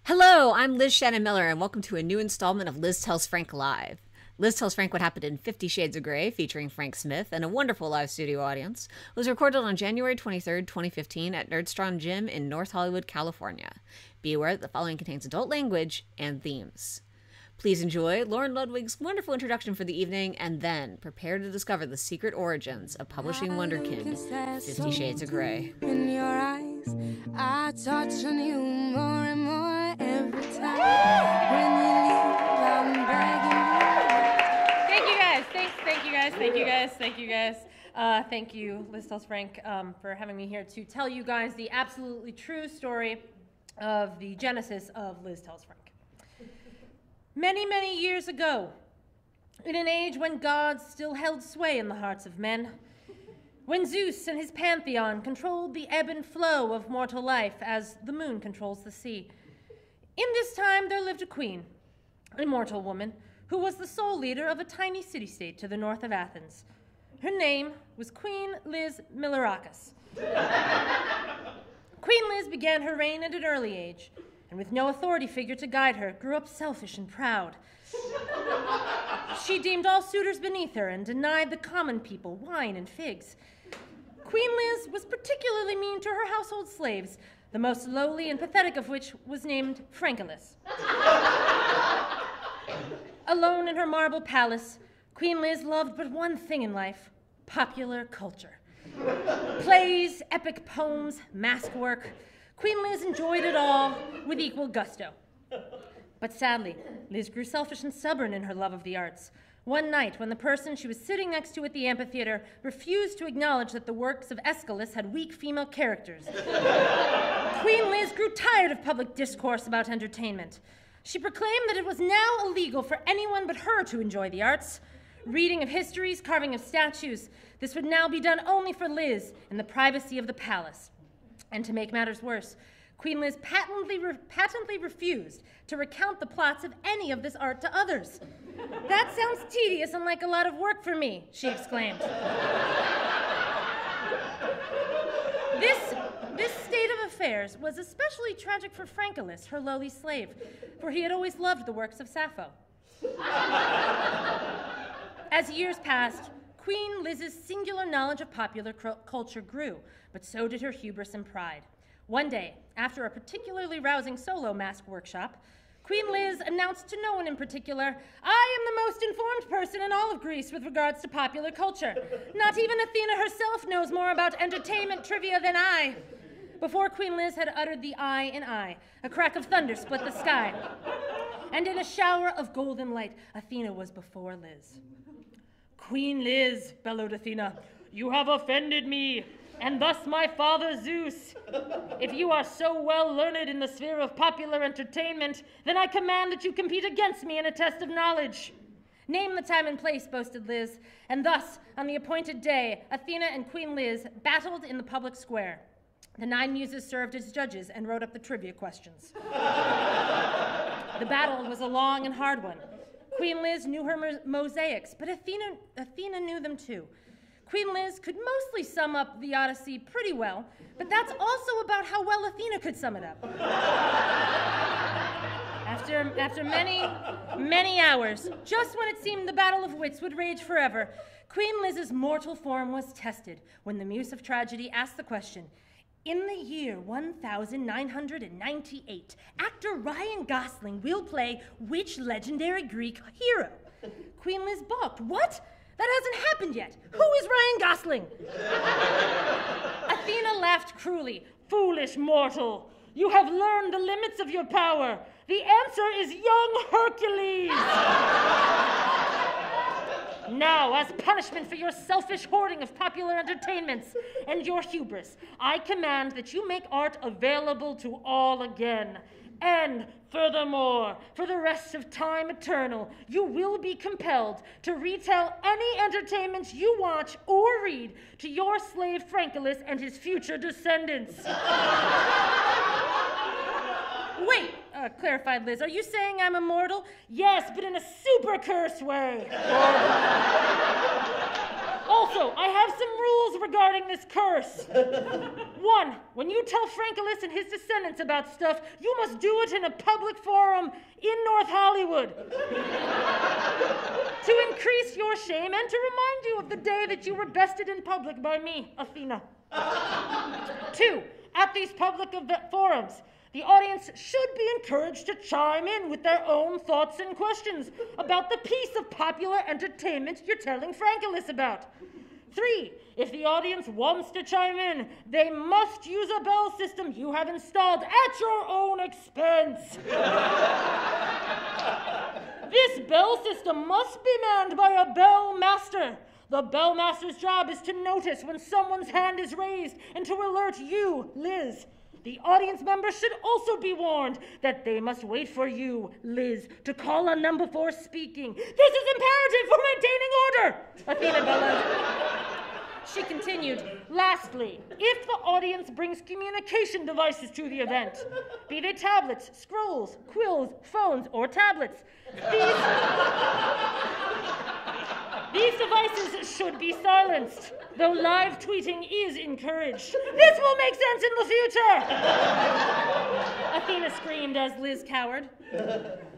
Hello, I'm Liz Shannon Miller, and welcome to a new installment of Liz Tells Frank Live. Liz Tells Frank What Happened in 50 Shades of Grey, featuring Frank Smith and a wonderful live studio audience, was recorded on January 23rd, 2015 at Nerdstrong Gym in North Hollywood, California. Be aware that the following contains adult language and themes. Please enjoy Lauren Ludwig's wonderful introduction for the evening, and then prepare to discover the secret origins of publishing wonderkid 50 Shades of Grey. In your eyes, I touch on you more and more every time. When you leave, I'm begging you. Thank you guys. Thank you guys. Thank you, Liz Tells Frank, for having me here to tell you guys the absolutely true story of the genesis of Liz Tells Frank. Many, many years ago, in an age when gods still held sway in the hearts of men, when Zeus and his pantheon controlled the ebb and flow of mortal life as the moon controls the sea, in this time there lived a queen, a mortal woman, who was the sole leader of a tiny city-state to the north of Athens. Her name was Queen Liz Milarakis. Queen Liz began her reign at an early age, and with no authority figure to guide her, grew up selfish and proud. She deemed all suitors beneath her and denied the common people wine and figs. Queen Liz was particularly mean to her household slaves, the most lowly and pathetic of which was named Frankolis. Alone in her marble palace, Queen Liz loved but one thing in life: popular culture. Plays, epic poems, mask work. Queen Liz enjoyed it all with equal gusto. But sadly, Liz grew selfish and stubborn in her love of the arts. One night, when the person she was sitting next to at the amphitheater refused to acknowledge that the works of Aeschylus had weak female characters, Queen Liz grew tired of public discourse about entertainment. She proclaimed that it was now illegal for anyone but her to enjoy the arts. Reading of histories, carving of statues, this would now be done only for Liz in the privacy of the palace. And to make matters worse, Queen Liz patently refused to recount the plots of any of this art to others. "That sounds tedious and like a lot of work for me," she exclaimed. This state of affairs was especially tragic for Frankolis, her lowly slave, for he had always loved the works of Sappho. As years passed, Queen Liz's singular knowledge of popular culture grew, but so did her hubris and pride. One day, after a particularly rousing solo mask workshop, Queen Liz announced to no one in particular, "I am the most informed person in all of Greece with regards to popular culture. Not even Athena herself knows more about entertainment trivia than I." Before Queen Liz had uttered the "I" in "I," a crack of thunder split the sky, and in a shower of golden light, Athena was before Liz. "Queen Liz," bellowed Athena, "you have offended me, and thus my father Zeus. If you are so well learned in the sphere of popular entertainment, then I command that you compete against me in a test of knowledge." "Name the time and place," boasted Liz, and thus, on the appointed day, Athena and Queen Liz battled in the public square. The 9 muses served as judges and wrote up the trivia questions. The battle was a long and hard one. Queen Liz knew her mosaics, but Athena knew them too. Queen Liz could mostly sum up the Odyssey pretty well, but that's also about how well Athena could sum it up. After many, many hours, just when it seemed the battle of wits would rage forever, Queen Liz's mortal form was tested when the muse of tragedy asked the question, "In the year 1998, actor Ryan Gosling will play which legendary Greek hero?" Queen Liz balked. "What? That hasn't happened yet. Who is Ryan Gosling?" Athena laughed cruelly. "Foolish mortal, you have learned the limits of your power. The answer is young Hercules." "Now, as punishment for your selfish hoarding of popular entertainments and your hubris, I command that you make art available to all again. And, furthermore, for the rest of time eternal, you will be compelled to retell any entertainments you watch or read to your slave Frankolis and his future descendants." "Wait," clarified Liz, "are you saying I'm immortal?" "Yes, but in a super cursed way." Also, I have some rules regarding this curse. 1, when you tell Frankolis and his descendants about stuff, you must do it in a public forum in North Hollywood. To increase your shame and to remind you of the day that you were bested in public by me, Athena. 2, at these public forums, the audience should be encouraged to chime in with their own thoughts and questions about the piece of popular entertainment you're telling Frankolis about. 3, if the audience wants to chime in, they must use a bell system you have installed at your own expense. This bell system must be manned by a bell master. The bell master's job is to notice when someone's hand is raised and to alert you, Liz. The audience members should also be warned that they must wait for you, Liz, to call on them before speaking. This is imperative for maintaining order, Athena bellowed. She continued, lastly, if the audience brings communication devices to the event, be they tablets, scrolls, quills, phones, or tablets, these devices should be silenced, though live tweeting is encouraged. This will make sense in the future! Athena screamed as Liz cowered.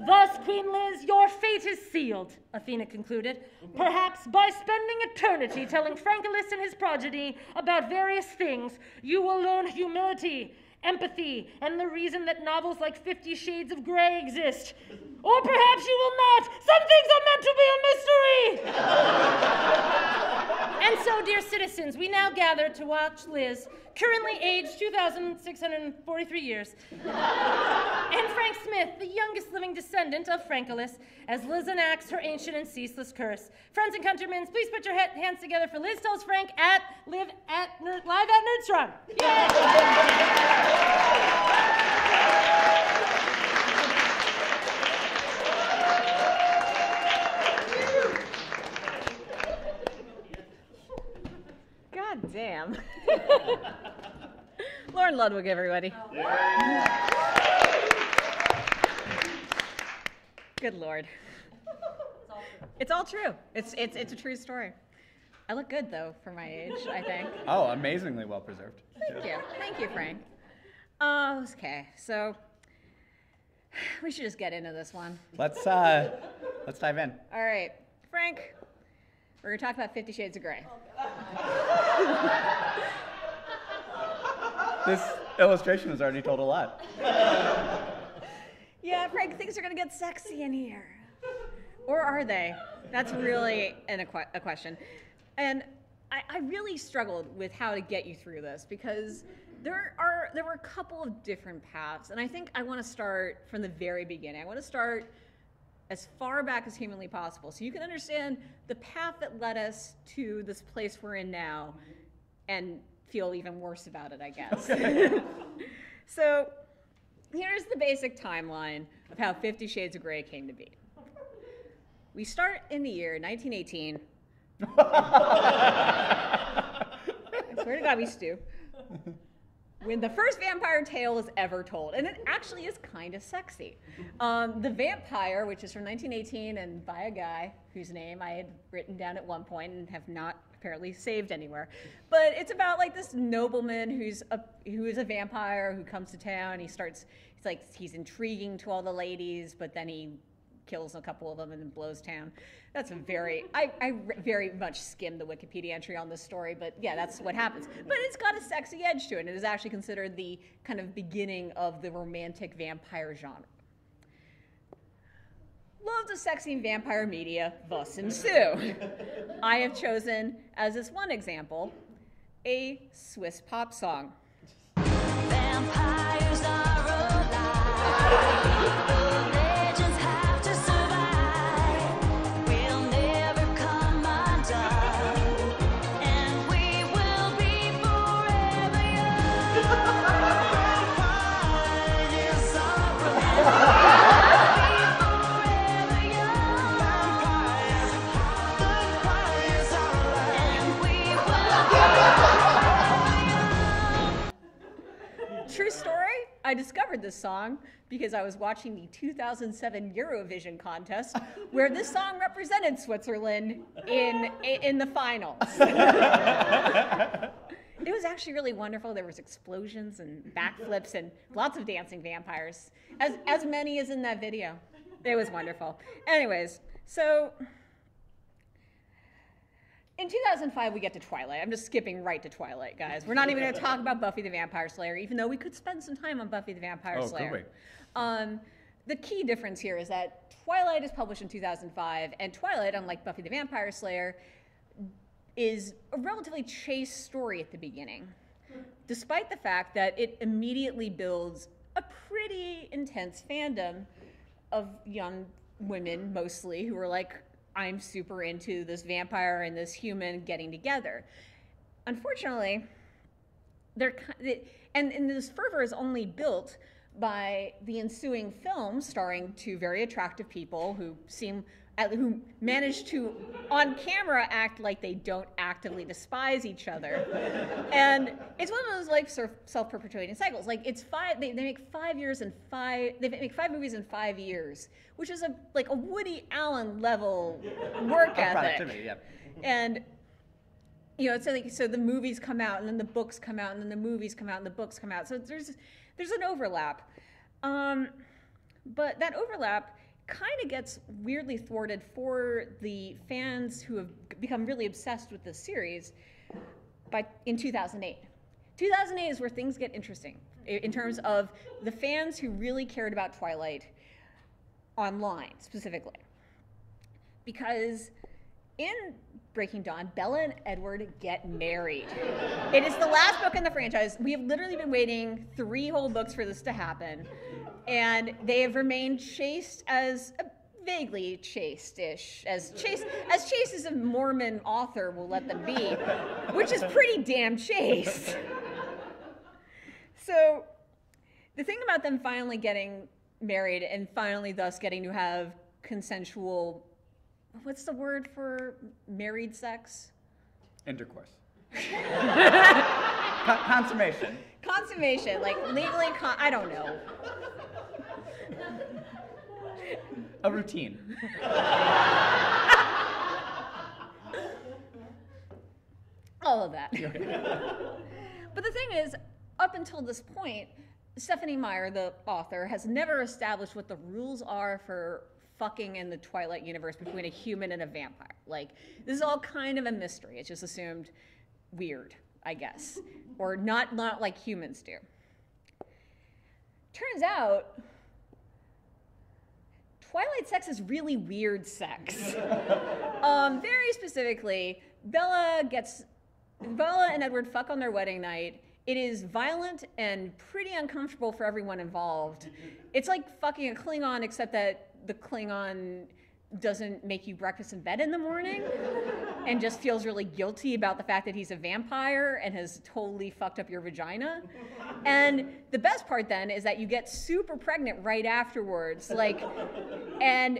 Thus, Queen Liz, your fate is sealed, Athena concluded, perhaps by spending eternity telling Frankolis and his progeny about various things, you will learn humility, empathy, and the reason that novels like 50 Shades of Grey exist. Or perhaps you will not. Some things are meant to be a mystery. And so, dear citizens, we now gather to watch Liz, currently aged 2,643 years, and Frank Smith, the youngest living descendant of Frankolis, as Liz enacts her ancient and ceaseless curse. Friends and countrymen, please put your hands together for Liz Tells Frank live at Nerdstrong. God damn. Lauren Ludwig, everybody. Good Lord. It's all true. It's a true story. I look good, though, for my age, I think. Oh, amazingly well preserved. Thank you. Thank you, Frank. Okay, so we should just get into this one. Let's dive in. All right, Frank, we're going to talk about 50 Shades of Grey. This illustration has already told a lot. Yeah, Frank, things are going to get sexy in here. Or are they? That's really a question. And I really struggled with how to get you through this because there were a couple of different paths. And I think I want to start from the very beginning. I want to start as far back as humanly possible so you can understand the path that led us to this place we're in now and feel even worse about it, I guess. Okay. So here's the basic timeline of how 50 Shades of Grey came to be. We start in the year 1918. I swear to God, we stew. When the first vampire tale is ever told, and it actually is kind of sexy. The Vampire, which is from 1918 and by a guy whose name I had written down at one point and have not apparently saved anywhere. But it's about like this nobleman who is a vampire who comes to town. He's intriguing to all the ladies, but then he kills a couple of them and then blows town. That's I very much skimmed the Wikipedia entry on this story, but yeah, that's what happens. But it's got a sexy edge to it, and it is actually considered the kind of beginning of the romantic vampire genre. Loads of sexy vampire media thus ensue. I have chosen, as this one example, a Swiss pop song. Vampires are alive. True story, heard this song because I was watching the 2007 Eurovision contest, where this song represented Switzerland in the finals. It was actually really wonderful. There was explosions and backflips and lots of dancing vampires, as many as in that video. It was wonderful. Anyways, so in 2005, we get to Twilight. I'm just skipping right to Twilight, guys. We're not even going to talk about Buffy the Vampire Slayer, even though we could spend some time on Buffy the Vampire Slayer. The key difference here is that Twilight is published in 2005, and Twilight, unlike Buffy the Vampire Slayer, is a relatively chaste story at the beginning, despite the fact that it immediately builds a pretty intense fandom of young women, mostly, who are like, I'm super into this vampire and this human getting together. Unfortunately, and this fervor is only built by the ensuing films starring two very attractive people who manage to, on camera, act like they don't actively despise each other. And it's one of those like self-perpetuating cycles. Like they make 5 years and they make 5 movies in 5 years, which is like a Woody Allen level work ethic. Productivity, yeah. And so the movies come out, and then the books come out, and then the movies come out, and the books come out. So there's an overlap, but that overlap kind of gets weirdly thwarted for the fans who have become really obsessed with this series in 2008. 2008 is where things get interesting in terms of the fans who really cared about Twilight online specifically. Because in Breaking Dawn, Bella and Edward get married. It is the last book in the franchise. We have literally been waiting 3 whole books for this to happen. And they have remained chaste as vaguely chaste-ish, as chaste as a Mormon author will let them be, which is pretty damn chaste. So the thing about them finally getting married and finally thus getting to have consensual, what's the word for married sex? Intercourse. Consummation. Consummation, like legally, I don't know. A routine. All of that. But the thing is, up until this point, Stephanie Meyer, the author, has never established what the rules are for fucking in the Twilight universe between a human and a vampire. Like, this is all kind of a mystery. It's just assumed weird, I guess, or not like humans do. Turns out, Twilight sex is really weird sex. Very specifically, Bella and Edward fuck on their wedding night. It is violent and pretty uncomfortable for everyone involved. It's like fucking a Klingon, except that the Klingon doesn't make you breakfast in bed in the morning and just feels really guilty about the fact that he's a vampire and has totally fucked up your vagina. And the best part then is that you get super pregnant right afterwards. And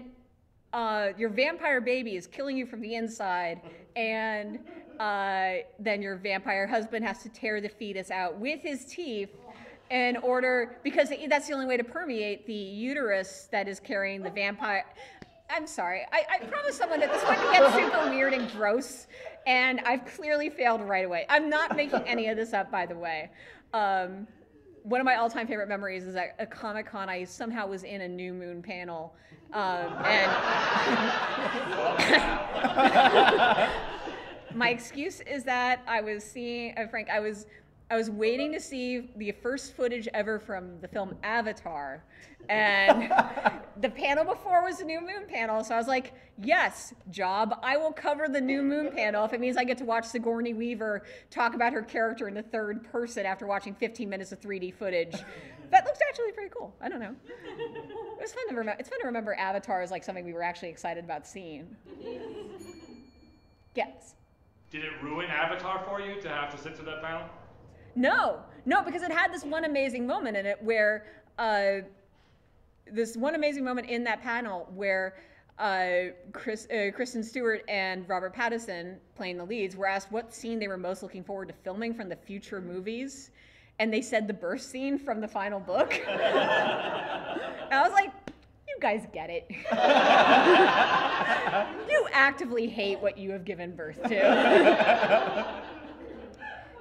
your vampire baby is killing you from the inside, and then your vampire husband has to tear the fetus out with his teeth because that's the only way to permeate the uterus that is carrying the vampire. I'm sorry. I promised someone that this wouldn't get super weird and gross, and I've clearly failed right away. I'm not making any of this up, by the way. One of my all-time favorite memories is at a Comic-Con, I somehow was in a New Moon panel, and my excuse is that I was seeing, Frank, I was waiting to see the first footage ever from the film Avatar, and the panel before was the New Moon panel, so I was like, yes, job, I will cover the New Moon panel if it means I get to watch Sigourney Weaver talk about her character in the third person after watching 15 minutes of 3D footage. That looks actually pretty cool. I don't know. It was fun to remember. It's fun to remember Avatar as like something we were actually excited about seeing. Yes. Did it ruin Avatar for you to have to sit through that panel? No, because it had this one amazing moment in it where in that panel where Kristen Stewart and Robert Pattinson, playing the leads, were asked what scene they were most looking forward to filming from the future movies. and they said the birth scene from the final book. And I was like, you guys get it. You actively hate what you have given birth to.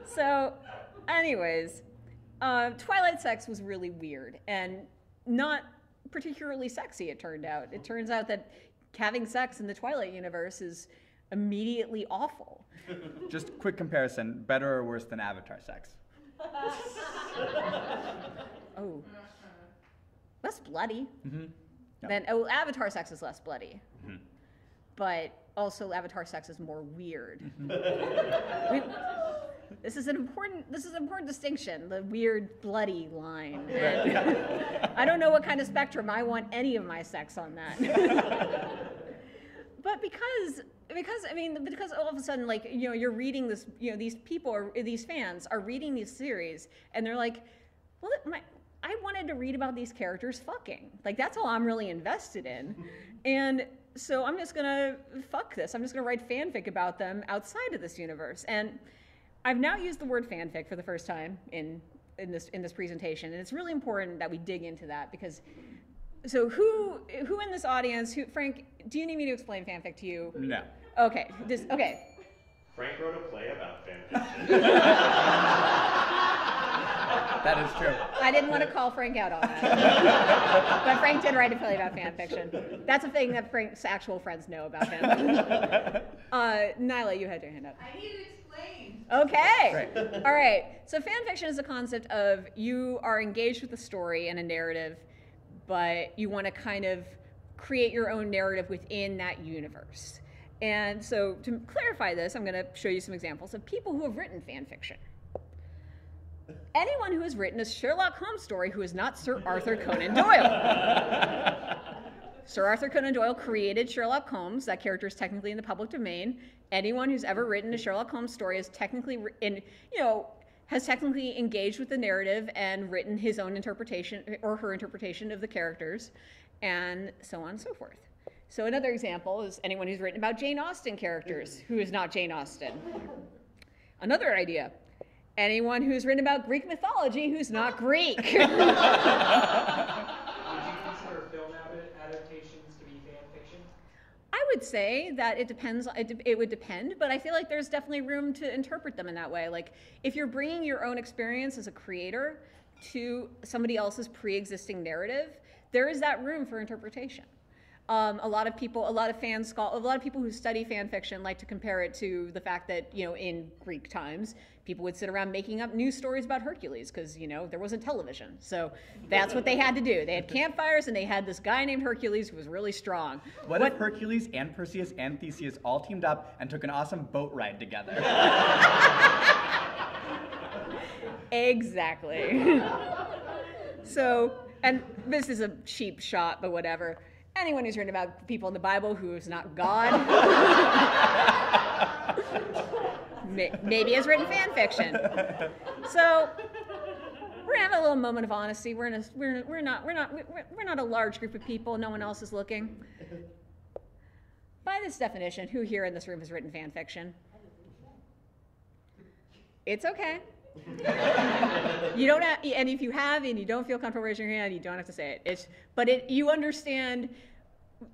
So, anyways, Twilight sex was really weird and not particularly sexy, it turned out. It turns out that having sex in the Twilight universe is immediately awful. Just quick comparison, better or worse than Avatar sex? Oh. Less bloody. Mm-hmm. Yep. Then, Avatar sex is less bloody. Mm-hmm. But also Avatar sex is more weird. Mm-hmm. This is an important distinction, the weird, bloody line. And I don't know what kind of spectrum I want any of my sex on that. But because all of a sudden, like, you're reading this, these fans are reading these series, and they're like, well, I wanted to read about these characters fucking. Like, that's all I'm really invested in. And so I'm just gonna fuck this. I'm just gonna write fanfic about them outside of this universe. And I've now used the word fanfic for the first time in this presentation, and it's really important that we dig into that because. So who in this audience? Frank? Do you need me to explain fanfic to you? No. Okay. Okay. Frank wrote a play about fanfiction. That is true. I didn't want to call Frank out on that, but Frank did write a play about fanfiction. That's a thing that Frank's actual friends know about him. Nyla, you had your hand up. I need to explain. Okay. Great. All right. So fanfiction is a concept of you are engaged with a story and a narrative, but you want to kind of create your own narrative within that universe. And so to clarify this, I'm going to show you some examples of people who have written fan fiction. Anyone who has written a Sherlock Holmes story who is not Sir Arthur Conan Doyle. Sir Arthur Conan Doyle created Sherlock Holmes. That character is technically in the public domain. Anyone who's ever written a Sherlock Holmes story is technically has technically engaged with the narrative and written his own interpretation or her interpretation of the characters, and so on and so forth. So another example is anyone who's written about Jane Austen characters who is not Jane Austen. Another idea, anyone who's written about Greek mythology who's not Greek. Would you consider film adaptations to be fan fiction? I would say that it depends. It would depend, but I feel like there's definitely room to interpret them in that way. Like if you're bringing your own experience as a creator to somebody else's pre-existing narrative, there is that room for interpretation. A lot of people who study fan fiction like to compare it to the fact that, in Greek times, people would sit around making up news stories about Hercules because, there wasn't television. So that's what they had to do. They had campfires and they had this guy named Hercules who was really strong. What if Hercules and Perseus and Theseus all teamed up and took an awesome boat ride together? Exactly. So, and this is a cheap shot, but whatever. Anyone who's written about people in the Bible who is not God maybe has written fan fiction. So we're gonna have a little moment of honesty. We're not a large group of people. No one else is looking. By this definition, who here in this room has written fan fiction? It's okay. You don't have, and if you have and you don't feel comfortable raising your hand, you don't have to say it. You understand.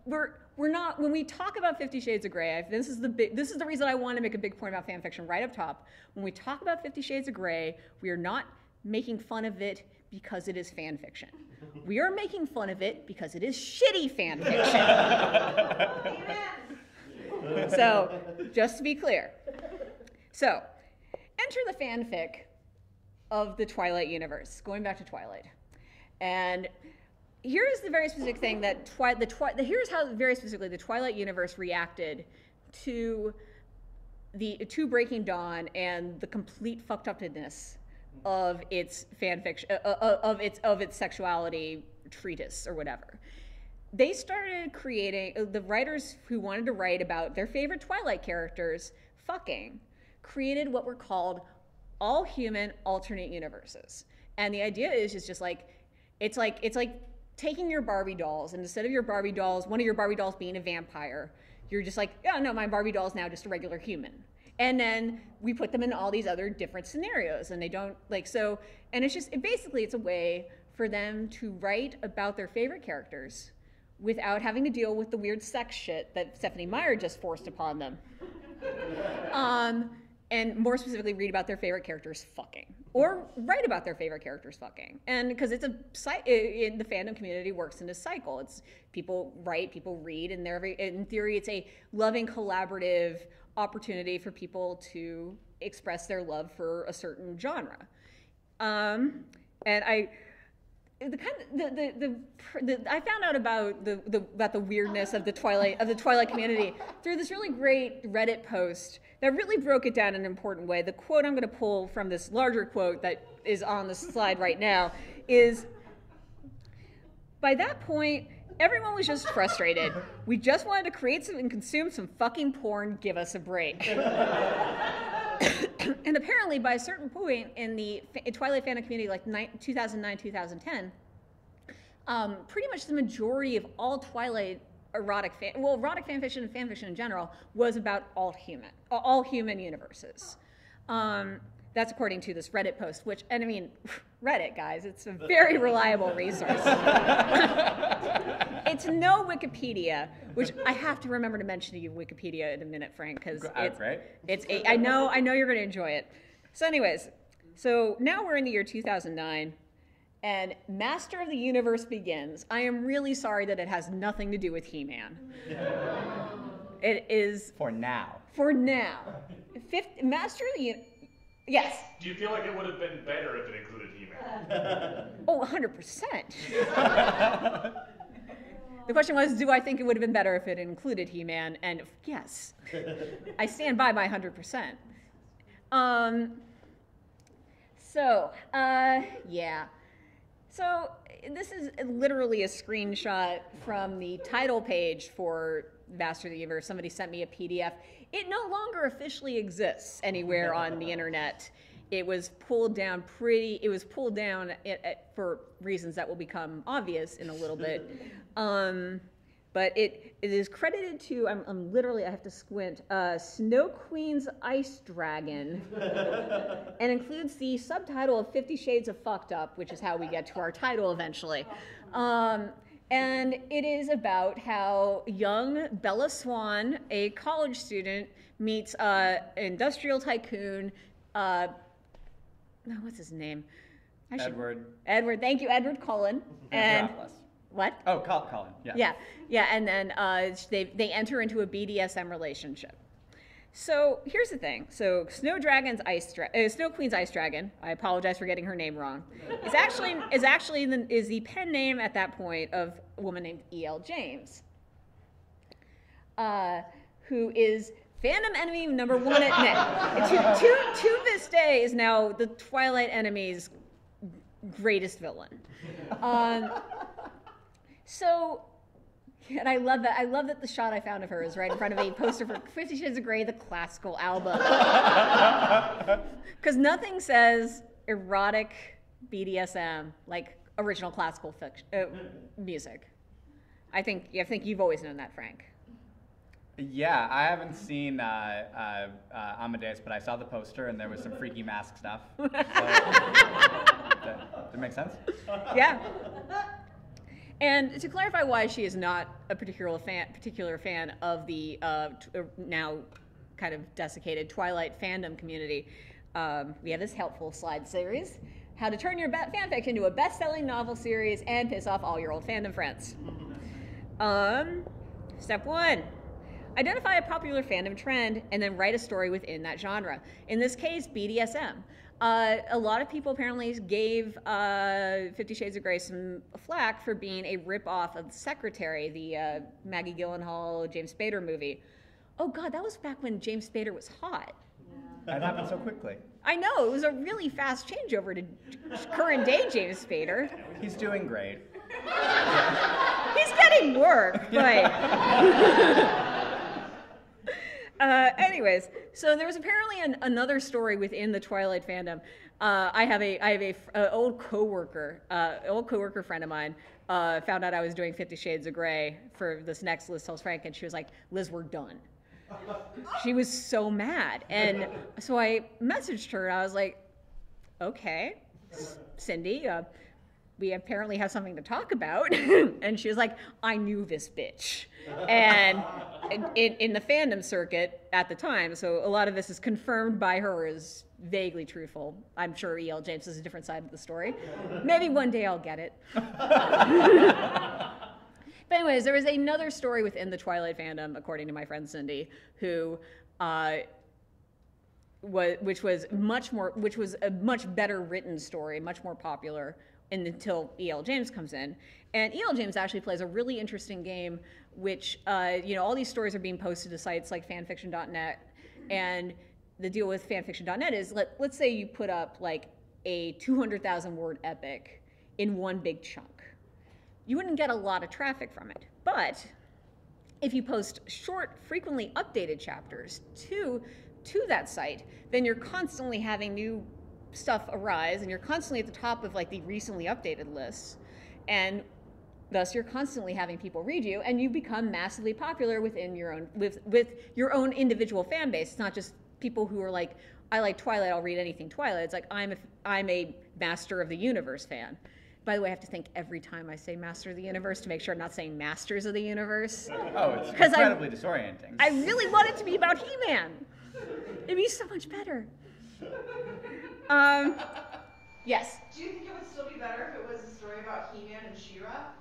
We're not, when we talk about 50 Shades of Grey, this is the reason I want to make a big point about fan fiction right up top. When we talk about 50 Shades of Grey, we are not making fun of it because it is fan fiction. We are making fun of it because it is shitty fan fiction. So, just to be clear. So, enter the fanfic of the Twilight universe, going back to Twilight. And here's the very specific thing that here's how very specifically the Twilight universe reacted to Breaking Dawn and the complete fucked upness of its fanfiction, of its sexuality treatise or whatever. They started creating, the writers who wanted to write about their favorite Twilight characters fucking created what were called all human alternate universes. And the idea is just like, it's like taking your Barbie dolls, and instead of your Barbie dolls, one of your Barbie dolls being a vampire, you're just like, oh no, my Barbie doll is now just a regular human. And then we put them in all these other different scenarios, and they don't like so. And it's just basically it's a way for them to write about their favorite characters without having to deal with the weird sex shit that Stephanie Meyer just forced upon them. And more specifically, read about their favorite characters fucking, or write about their favorite characters fucking. And because it's in the fandom community works in a cycle. It's people write, people read, and in theory, it's a loving, collaborative opportunity for people to express their love for a certain genre. And I found out about the weirdness of the Twilight community through this really great Reddit post that really broke it down in an important way. The quote I'm going to pull from this larger quote that is on the slide right now is, by that point, everyone was just frustrated. We just wanted to create and consume some fucking porn. Give us a break. And apparently, by a certain point in the Twilight fandom community, like 2009, 2010, pretty much the majority of all Twilight erotic fanfiction and fanfiction in general was about all human universes. That's according to this Reddit post, which, and I mean, Reddit, guys, it's a very reliable resource. It's no Wikipedia, which I have to remember to mention to you Wikipedia in a minute, Frank, because I know you're going to enjoy it. So anyways, so now we're in the year 2009, and Master of the Universe begins. I am really sorry that it has nothing to do with He-Man. It is... For now. Master of the Yes. Do you feel like it would have been better if it included He-Man? Oh, 100%. The question was, do I think it would have been better if it included He-Man? And yes, I stand by my 100%. Yeah. So this is literally a screenshot from the title page for Master of the Universe. Somebody sent me a PDF. It no longer officially exists anywhere on the internet. It was pulled down for reasons that will become obvious in a little bit. But it is credited to, I'm literally, I have to squint, Snow Queen's Ice Dragon, and includes the subtitle of 50 Shades of Fucked Up, which is how we get to our title eventually. And it is about how young Bella Swan, a college student, meets an industrial tycoon, what's his name? Edward, thank you, Edward Cullen. And what? Oh, Colin, yeah. Yeah, and then they enter into a BDSM relationship. So here's the thing. So Snow Queen's Ice Dragon, I apologize for getting her name wrong, is the pen name at that point of a woman named E.L. James, who is fandom enemy number one at Net. To this day is now the Twilight enemy's greatest villain. And I love that. I love that the shot I found of her is right in front of a poster for 50 Shades of Grey, the classical album. Because nothing says erotic BDSM like original classical music. I think you've always known that, Frank. Yeah, I haven't seen Amadeus, but I saw the poster and there was some freaky mask stuff. So, that makes sense? Yeah. And to clarify why she is not a particular fan of the now kind of desiccated Twilight fandom community, we have this helpful slide series, how to turn your fanfic into a best-selling novel series and piss off all your old fandom friends. Step 1. Identify a popular fandom trend and then write a story within that genre. In this case, BDSM. A lot of people apparently gave 50 Shades of Grey some flack for being a rip-off of The Secretary, the Maggie Gyllenhaal, James Spader movie. Oh God, that was back when James Spader was hot. That happened so quickly. I know, it was a really fast changeover to current day James Spader. He's doing great. He's getting work, but... anyways, so there was apparently another story within the Twilight fandom. I have a old coworker friend of mine found out I was doing 50 Shades of Grey for this next Liz Tells Frank, and she was like, "Liz, we're done." She was so mad. And so I messaged her, and I was like, okay, Cyndy, we apparently have something to talk about. And she was like, I knew this bitch. And in the fandom circuit at the time, so a lot of this is confirmed by her as vaguely truthful. I'm sure E.L. James is a different side of the story. Maybe one day I'll get it. But anyways, there was another story within the Twilight fandom, according to my friend Cyndy, who which was a much better written story, much more popular until E.L. James comes in. And E.L. James actually plays a really interesting game, which, all these stories are being posted to sites like fanfiction.net. And the deal with fanfiction.net is, let's say you put up like a 200,000 word epic in one big chunk. You wouldn't get a lot of traffic from it. But if you post short, frequently updated chapters to that site, then you're constantly having new stuff arise, and you're constantly at the top of like the recently updated lists, and thus you're constantly having people read you, and you become massively popular within your own with your own individual fan base. It's not just people who are like, I like Twilight, I'll read anything Twilight. It's like I'm a Master of the Universe fan. By the way, I have to think every time I say Master of the Universe to make sure I'm not saying Masters of the Universe. Oh, it's incredibly disorienting. I really want it to be about He-Man. It'd be so much better. Yes. Do you think it would still be better if it was a story about He-Man and She-Ra?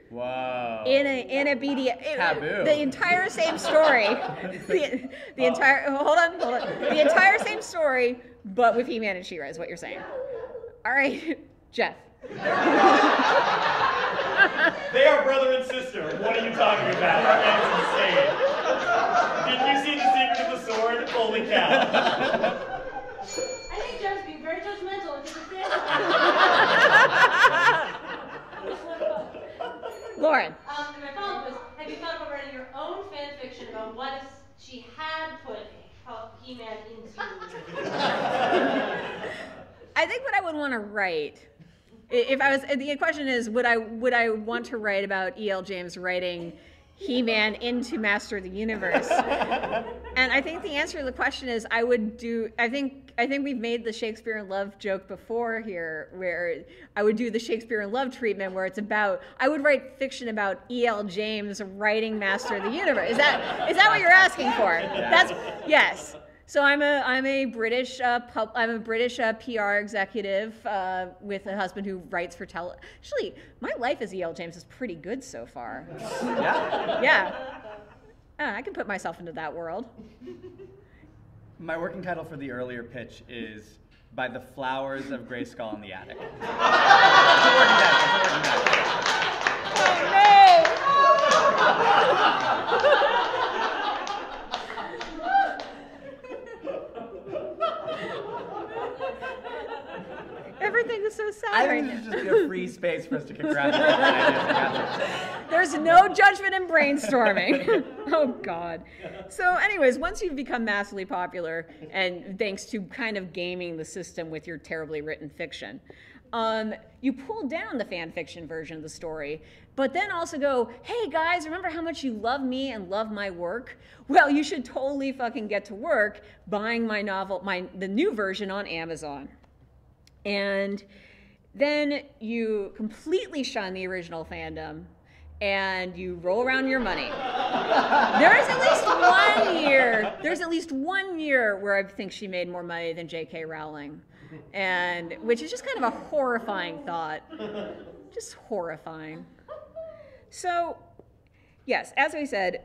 Whoa. In a BD, taboo. The entire same story. the entire hold on. The entire same story, but with He-Man and She-Ra is what you're saying. All right, Jeff. They are brother and sister. What are you talking about? That's insane. Did you see The Secret of the Sword? Holy cow. I think Jeff's being very judgmental and disappointed. Lauren. And my follow-up was, have you thought about writing your own fan fiction about what if she had put He-Man into? I think what I would want to write, if I was, the question is, would I want to write about E.L. James writing He-Man into Master of the Universe? And I think the answer to the question is I think we've made the Shakespeare in Love joke before here, where I would do the Shakespeare in Love treatment, where it's about, I would write fiction about E.L. James writing Master of the Universe. Is that what you're asking for? That's yes. So I'm a British PR executive with a husband who writes for Actually, my life as E.L. James is pretty good so far. Yeah. I can put myself into that world. My working title for the earlier pitch is By the Flowers of Grayskull in the Attic. It's a working title. Oh no! Everything is so sad I right think now. this should just be a free space for us to congratulate ideas. There's no judgment in brainstorming. Oh, God. So anyways, once you've become massively popular, and thanks to kind of gaming the system with your terribly written fiction, you pull down the fan fiction version of the story, but then also go, hey guys, remember how much you love me and love my work? Well, you should totally fucking get to work buying my novel, the new version on Amazon. And then you completely shun the original fandom, and you roll around your money. There's at least 1 year where I think she made more money than J.K. Rowling, and which is just kind of a horrifying thought. Just horrifying. So, yes, as I said,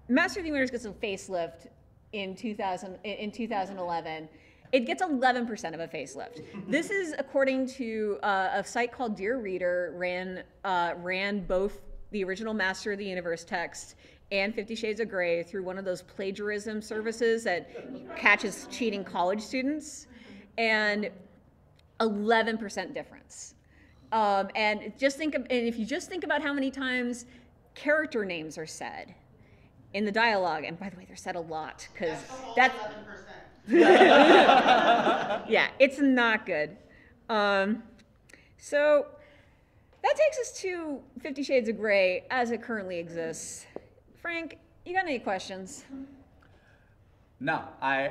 Master of the Universe gets a facelift in 2011. It gets 11% of a facelift. This is according to a site called Dear Reader, ran both the original Master of the Universe text and 50 Shades of Grey through one of those plagiarism services that catches cheating college students, and 11% difference. And if you just think about how many times character names are said in the dialogue, and by the way, they're said a lot, because that's 11%. Yeah, it's not good. So that takes us to 50 Shades of Grey as it currently exists. Frank, You got any questions? No, I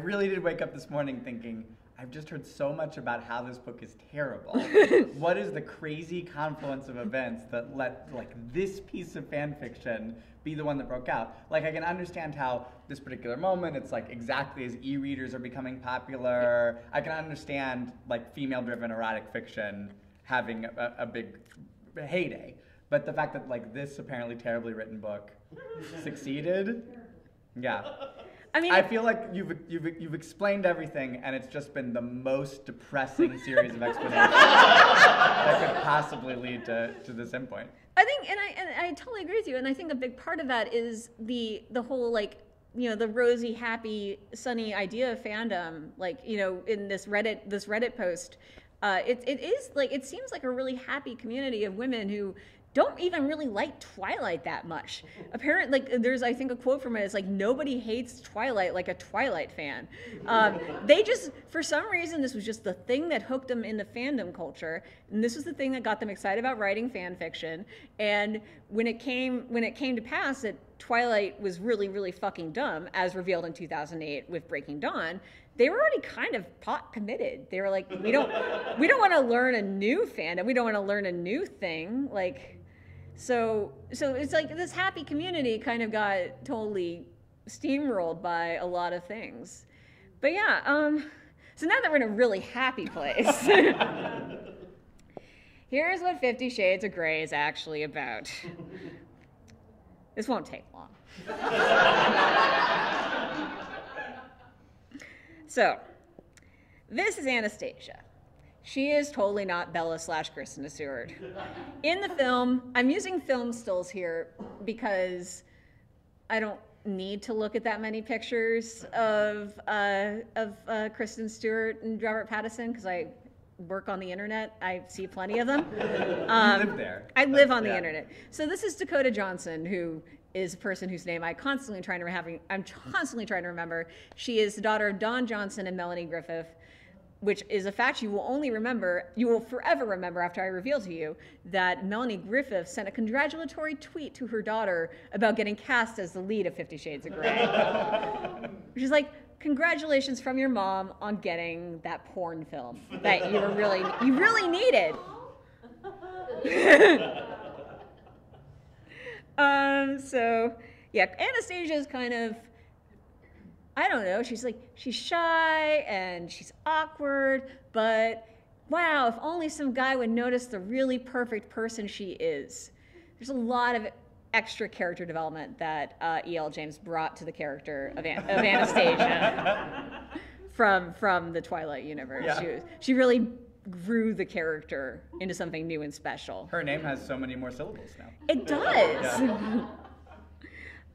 really did wake up this morning thinking, I've just heard so much about how this book is terrible. What is the crazy confluence of events that let this piece of fan fiction be the one that broke out? Like, I can understand how this particular moment, it's like exactly as e-readers are becoming popular. I can understand like female-driven erotic fiction having a big heyday. But the fact that like this apparently terribly written book succeeded, yeah. I mean, I feel like you've explained everything, and it's just been the most depressing series of explanations that could possibly lead to this endpoint. I think, and I totally agree with you, and I think a big part of that is the whole like, you know, the rosy, happy, sunny idea of fandom. Like, you know, in this Reddit post, it is like, it seems like a really happy community of women who don't even really like Twilight that much. Apparently, like, there's, I think, a quote from it. It's like, nobody hates Twilight like a Twilight fan. They just, for some reason, this was just the thing that hooked them into fandom culture, and this was the thing that got them excited about writing fan fiction. And when it came to pass that Twilight was really, really fucking dumb, as revealed in 2008 with Breaking Dawn, they were already kind of pot committed. They were like, we don't want to learn a new fandom. We don't want to learn a new thing. Like, so it's like this happy community kind of got totally steamrolled by a lot of things. But yeah, so now that we're in a really happy place, here's what 50 Shades of Grey is actually about. This won't take long. So, this is Anastasia. She is totally not Bella/Kristen Stewart. In the film, I'm using film stills here because I don't need to look at that many pictures of Kristen Stewart and Robert Pattinson because I work on the internet. I see plenty of them. You live there. I live on the internet. So this is Dakota Johnson, who is a person whose name I'm constantly trying to remember. She is the daughter of Don Johnson and Melanie Griffith, which is a fact you will forever remember after I reveal to you that Melanie Griffith sent a congratulatory tweet to her daughter about getting cast as the lead of 50 Shades of Grey. She's like, congratulations from your mom on getting that porn film that you really needed. So yeah, Anastasia is kind of, I don't know, she's shy and she's awkward, but wow, if only some guy would notice the really perfect person she is. There's a lot of extra character development that E.L. James brought to the character of Anastasia from the Twilight universe. Yeah. She really grew the character into something new and special. Her name has so many more syllables now. It does. Yeah.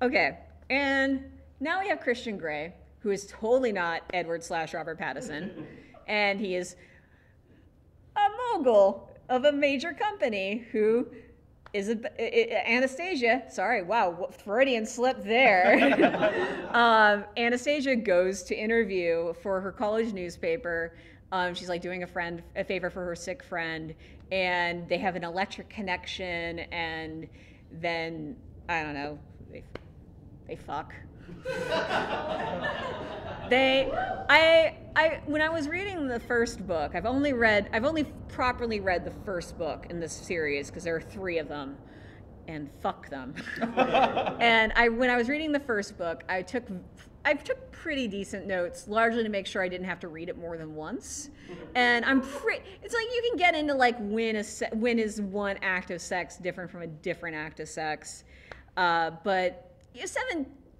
Okay, and now we have Christian Grey, who is totally not Edward/Robert Pattinson, and he is a mogul of a major company who is Anastasia. Sorry, wow, Freudian slip there. Anastasia goes to interview for her college newspaper. She's like doing a favor for her sick friend, and they have an electric connection, and then I don't know, they fuck. When I was reading the first book, I've only properly read the first book in this series because there are 3 of them, and fuck them. And when I was reading the first book, I took pretty decent notes, largely to make sure I didn't have to read it more than once. And it's like you can get into like when is one act of sex different from a different act of sex, but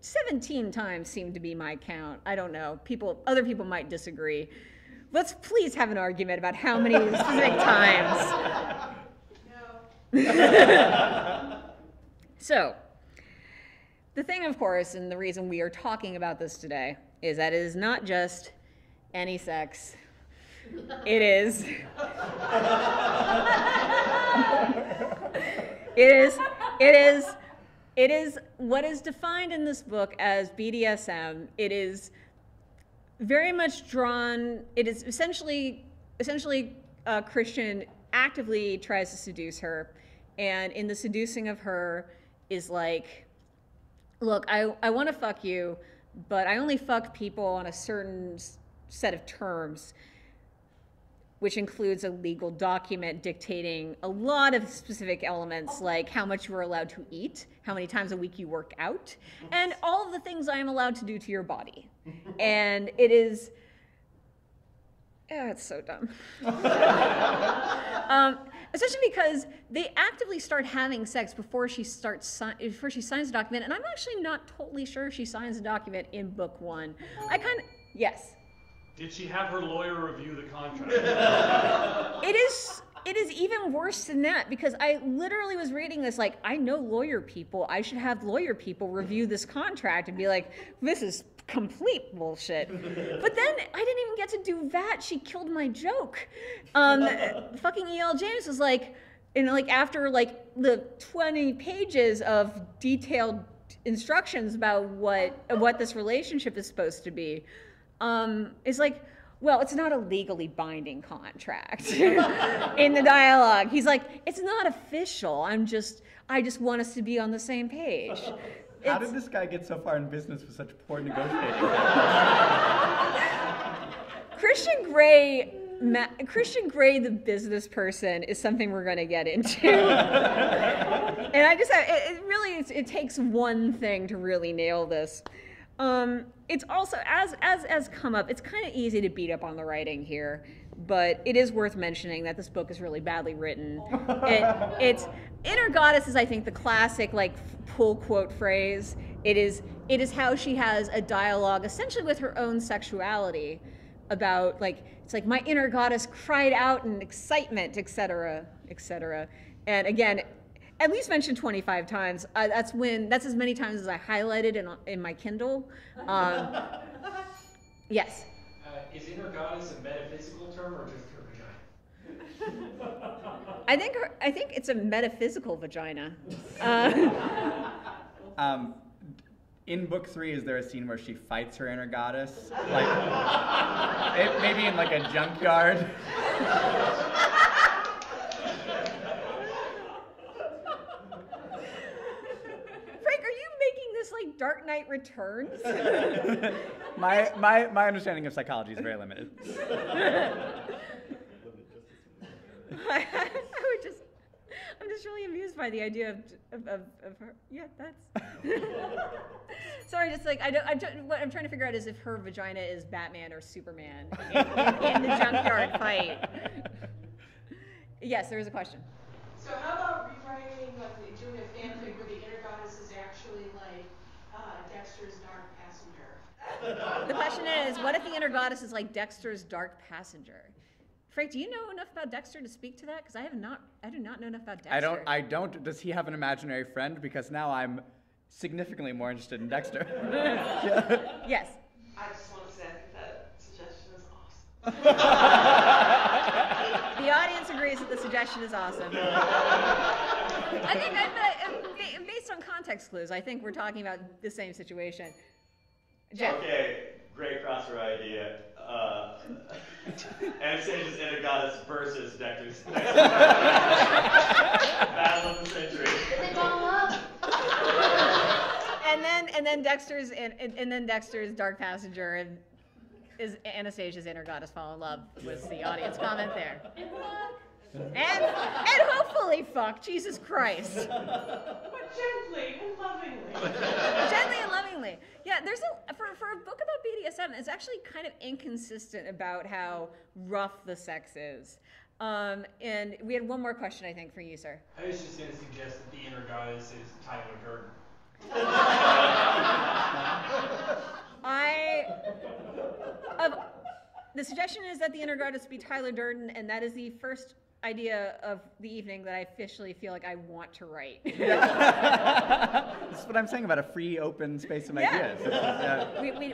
17 times seemed to be my count. I don't know. Other people might disagree. Let's please have an argument about how many specific times. No. So, the thing, of course, and the reason we are talking about this today is that it is not just any sex. It is. It is what is defined in this book as BDSM. It is very much drawn. It is essentially Christian actively tries to seduce her, and in the seducing of her, is like, look, I want to fuck you, but I only fuck people on a certain set of terms, which includes a legal document dictating a lot of specific elements, like how much you are allowed to eat, how many times a week you work out, and all of the things I am allowed to do to your body. And it is, it's so dumb. Especially because they actively start having sex before she signs the document, and I'm actually not totally sure she signs the document in book 1. Yes. Did she have her lawyer review the contract? It is even worse than that, because I literally was reading this like, I know lawyer people. I should have lawyer people review this contract and be like, this is complete bullshit. But then I didn't even get to do that. She killed my joke. Fucking E.L. James was like, after like the 20 pages of detailed instructions about what this relationship is supposed to be, it's like, well, it's not a legally binding contract. In the dialogue, he's like, it's not official. I just want us to be on the same page. How did this guy get so far in business with such poor negotiating? Christian Grey, the business person, is something we're going to get into. And I just have, it takes one thing to really nail this. It's also, as come up, it's kind of easy to beat up on the writing here, but it is worth mentioning that this book is really badly written. It's Inner Goddess is, I think, the classic like pull quote phrase. It is how she has a dialogue essentially with her own sexuality about like, it's like my inner goddess cried out in excitement, etc., etc. And again, at least mentioned 25 times. That's as many times as I highlighted in my Kindle. Yes. Is inner goddess a metaphysical term or just her vagina? I think it's a metaphysical vagina. In book 3, is there a scene where she fights her inner goddess? Like, maybe in like a junkyard? Frank, are you making this like Dark Knight Returns? My understanding of psychology is very limited. I'm just really amused by the idea of her. Yeah, that's. Sorry, just like what I'm trying to figure out is if her vagina is Batman or Superman in the junkyard fight. Yes, there is a question. So how about rewriting, like doing a fanfic where the inner goddess is actually like Dexter's Dark Passenger? The question is, what if the inner goddess is like Dexter's Dark Passenger? Frank, do you know enough about Dexter to speak to that? Because I do not know enough about Dexter. I don't. Does he have an imaginary friend? Because now I'm significantly more interested in Dexter. Yes. I just want to say that suggestion is awesome. The audience agrees that the suggestion is awesome. I think, based on context clues, I think we're talking about the same situation. Jeff. Okay, great crossover idea. Anastasia's inner goddess versus Dexter's battle of the century. Did they ball up? And then Dexter's Dark Passenger is Anastasia's inner goddess fall in love was the audience comment there. And hopefully fuck, Jesus Christ. But gently and lovingly. Gently and lovingly. Yeah, there's for a book about BDSM, it's actually kind of inconsistent about how rough the sex is. And we had one more question, I think, for you, sir. I was just going to suggest that the inner goddess is Tyler Durden. The suggestion is that the inner goddess be Tyler Durden, and that is the first idea of the evening that I officially feel like I want to write. That's what I'm saying about a free, open space of ideas.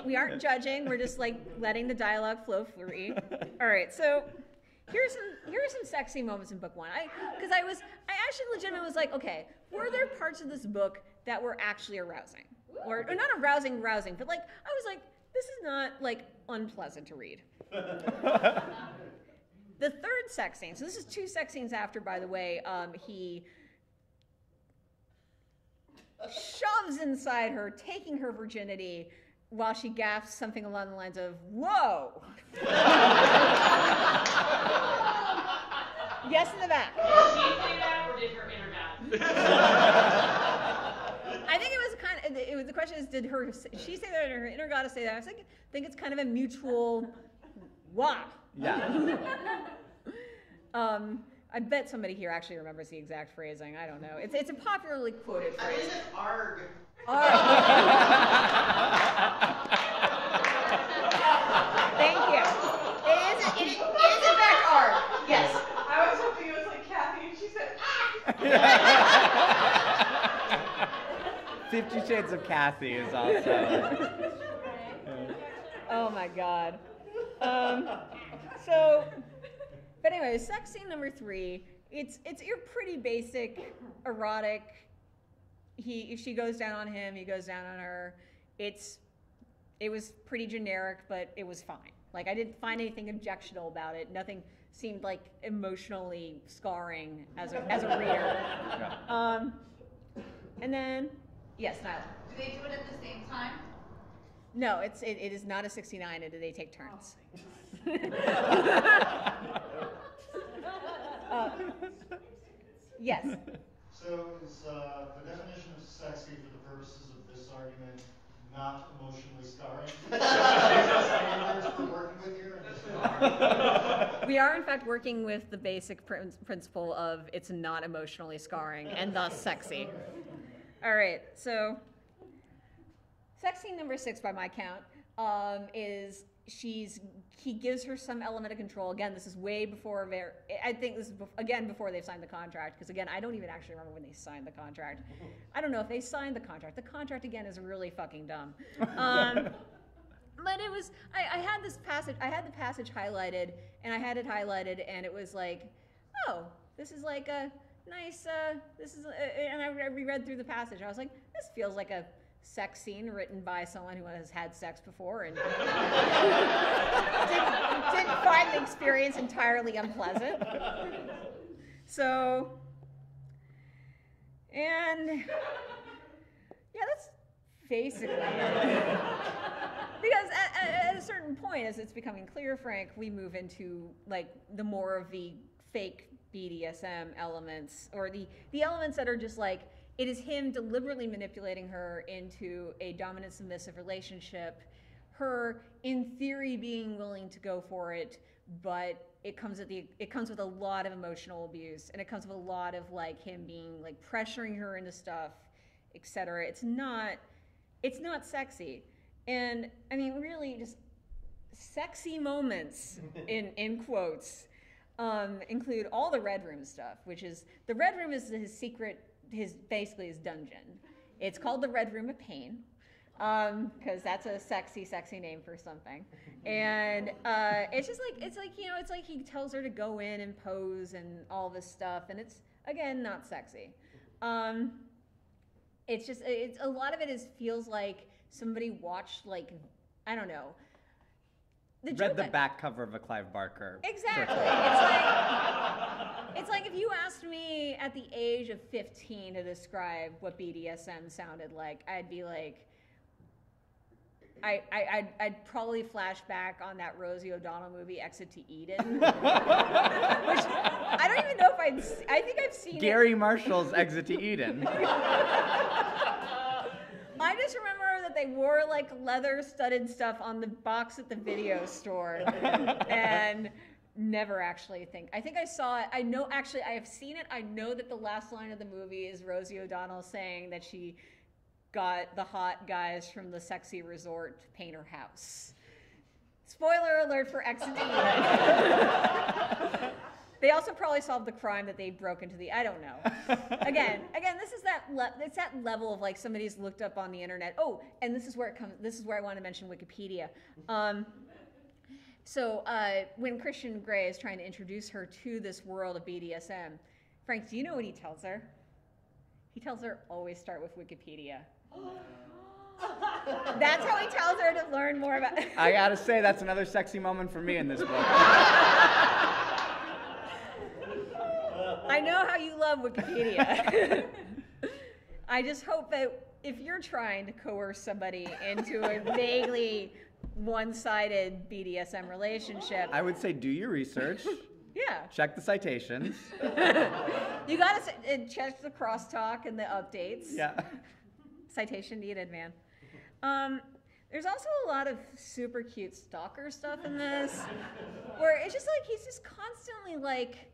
We aren't judging. We're just like letting the dialogue flow free. All right, so here are some sexy moments in book 1. I actually legitimately was like, okay, were there parts of this book that were actually arousing, or not arousing, but like I was like, this is not like unpleasant to read. The third sex scene, so this is 2 sex scenes after, by the way, shoves inside her, taking her virginity, while she gasps something along the lines of, "Whoa!" Yes, in the back. Did she say that, or did her inner God? I think it was the question is, did she say that, or her inner goddess say that? I think it's kind of a mutual, wow. Yeah. I bet somebody here actually remembers the exact phrasing. I don't know. It's a popularly quoted I phrase. think it's arg. Thank you. It is in fact arg. Yes. I was hoping it was like Kathy, and she said, ah! 50 Shades of Kathy is also. Oh my God. But anyway, sex scene number 3. It's your pretty basic erotic. She goes down on him, he goes down on her. It was pretty generic, but it was fine. Like, I didn't find anything objectionable about it. Nothing seemed like emotionally scarring as a reader. Yeah. And then, yes, Nyla. Do they do it at the same time? No, it is not a 69, and they take turns. Yes. So is the definition of sexy for the purposes of this argument not emotionally scarring? Standards we're working with here? We are, in fact, working with the basic principle of it's not emotionally scarring and thus sexy. All right, so sex scene number 6 by my count is he gives her some element of control. Again, this is way before I think this is before they've signed the contract, because again, I don't even actually remember when they signed the contract. I don't know if they signed the contract. The contract again is really fucking dumb. But it was, I had the passage highlighted, and I had it highlighted, and it was like, oh, this is like a nice, and I reread through the passage. I was like, this feels like a sex scene written by someone who has had sex before and didn't find the experience entirely unpleasant. So, and yeah, that's basically it. Because at a certain point, as it's becoming clear, Frank, we move into like the more of the fake BDSM elements, or the elements that are just like, it is him deliberately manipulating her into a dominant submissive relationship, her in theory being willing to go for it, but it comes with a lot of emotional abuse, and it comes with a lot of like him being like pressuring her into stuff, etc. It's not sexy. And I mean, really, just sexy moments in quotes include all the Red Room stuff, which is, the Red Room is basically his dungeon. It's called the Red Room of Pain, because that's a sexy name for something. And it's like he tells her to go in and pose and all this stuff, and it's again not sexy. It's a lot of it feels like somebody watched, like, I don't know. Read the back cover of a Clive Barker. Exactly. It's like if you asked me at the age of 15 to describe what BDSM sounded like, I'd be like, I'd probably flash back on that Rosie O'Donnell movie, Exit to Eden, which I don't even know if I think I've seen Gary Marshall's Exit to Eden. I just remember that they wore like leather-studded stuff on the box at the video store, and never actually think. I think I saw it. I know, actually, I have seen it. I know that the last line of the movie is Rosie O'Donnell saying that she got the hot guys from the sexy resort to paint her house. Spoiler alert for Exit to Eden. They also probably solved the crime that they broke into the, I don't know. Again, this is it's that level of like somebody's looked up on the internet. Oh, and this is where it comes. This is where I want to mention Wikipedia. So when Christian Grey is trying to introduce her to this world of BDSM, Frank, do you know what he tells her? He tells her, always start with Wikipedia. That's how he tells her to learn more about. I gotta say, that's another sexy moment for me in this book. I know how you love Wikipedia. I just hope that if you're trying to coerce somebody into a vaguely one-sided BDSM relationship, I would say do your research. Yeah. Check the citations. You gotta check the crosstalk and the updates. Yeah. Citation needed, man. There's also a lot of super cute stalker stuff in this, where it's just like he's just constantly like,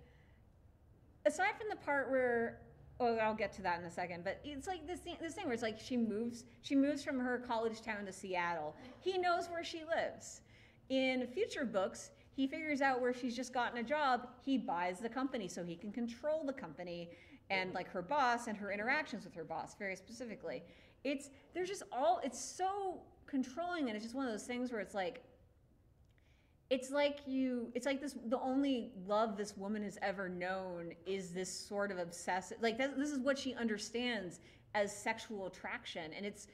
aside from the part where, oh, I'll get to that in a second, but it's like this thing where it's like she moves from her college town to Seattle. He knows where she lives. In future books, he figures out where she's just gotten a job. He buys the company so he can control the company and like her boss and her interactions with her boss very specifically. It's so controlling, and it's just one of those things where it's like the only love this woman has ever known is this sort of obsessive, like this is what she understands as sexual attraction, and it's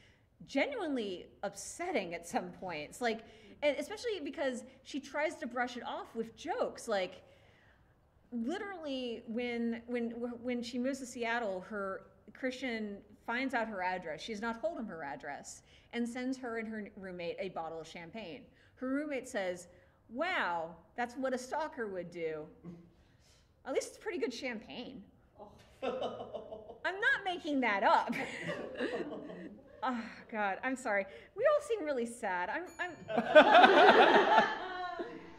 genuinely upsetting at some points. Like, and especially because she tries to brush it off with jokes. Like, literally, when she moves to Seattle, her Christian finds out her address. She's not told him her address, and sends her and her roommate a bottle of champagne. Her roommate says, "Wow, that's what a stalker would do. At least it's pretty good champagne." I'm not making that up. Oh, God, I'm sorry. We all seem really sad.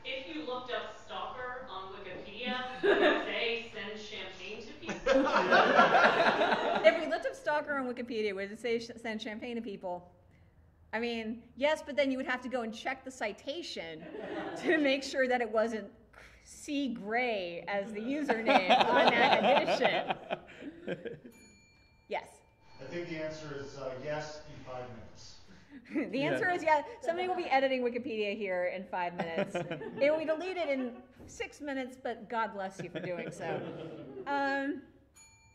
If you looked up stalker on Wikipedia, it would say send champagne to people. If we looked up stalker on Wikipedia, would it say send champagne to people? I mean, yes, but then you would have to go and check the citation to make sure that it wasn't C. Gray as the username on that edition. Yes. I think the answer is yes in 5 minutes. The answer is yes. Somebody will be editing Wikipedia here in 5 minutes. It will be deleted in 6 minutes, but God bless you for doing so.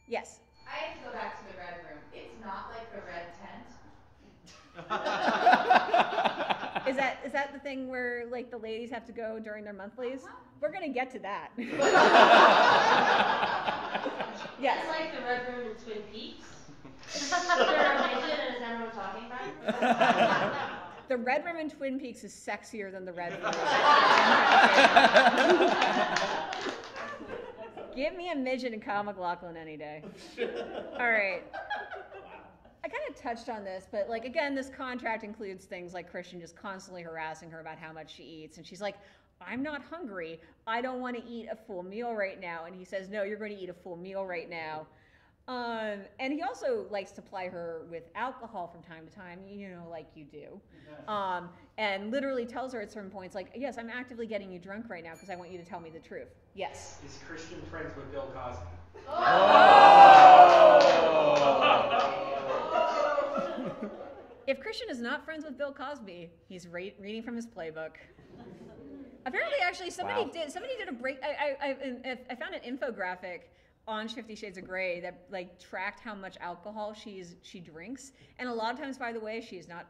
Yes. I have to go back to the red room. It's not like the red tent. Is that the thing where like the ladies have to go during their monthlies? We're gonna get to that. Yes. It's like the red room in Twin Peaks. Is there a midget and is everyone talking about? The red room in Twin Peaks is sexier than the red room. Give me a midget and Kyle MacLachlan any day. All right. I kind of touched on this, but like, again, this contract includes things like Christian just constantly harassing her about how much she eats. And she's like, "I'm not hungry. I don't want to eat a full meal right now." And he says, "No, you're going to eat a full meal right now." And he also likes to ply her with alcohol from time to time, you know, like you do. And literally tells her at certain points, like, "Yes, I'm actively getting you drunk right now because I want you to tell me the truth." Yes. Is Christian friends with Bill Cosby? If Christian is not friends with Bill Cosby, he's reading from his playbook. Apparently, actually, somebody did a break. I found an infographic on 50 Shades of Grey that like tracked how much alcohol she drinks, and a lot of times, by the way, she is not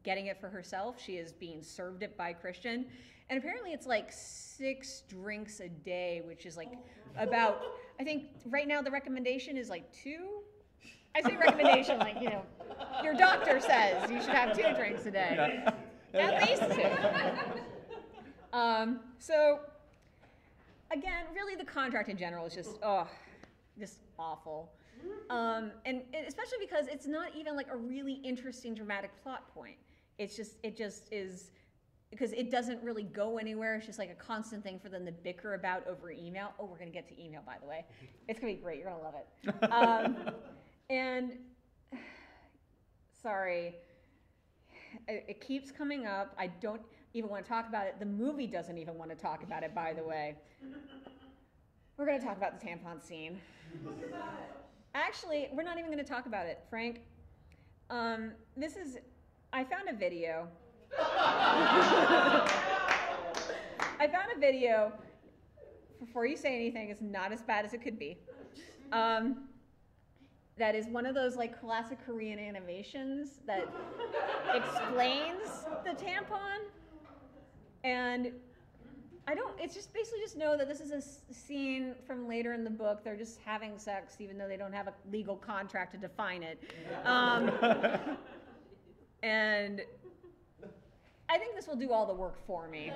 getting it for herself. She is being served it by Christian, and apparently it's like 6 drinks a day, which is like about, I think right now the recommendation is like 2. I say recommendation like, you know, your doctor says you should have 2 drinks a day. At least 2. So again, really the contract in general is just awful. And especially because it's not even like a really interesting dramatic plot point. It just is, because it doesn't really go anywhere. It's just like a constant thing for them to bicker about over email. Oh, we're gonna get to email, by the way. It's gonna be great, you're gonna love it. And sorry, it keeps coming up. I don't even want to talk about it. The movie doesn't even want to talk about it, by the way. We're going to talk about the tampon scene. Actually, we're not even going to talk about it, Frank. I found a video. I found a video, before you say anything, it's not as bad as it could be. That is one of those like classic Korean animations that explains the tampon. And It's just basically just know that this is a scene from later in the book. They're just having sex, even though they don't have a legal contract to define it. And I think this will do all the work for me.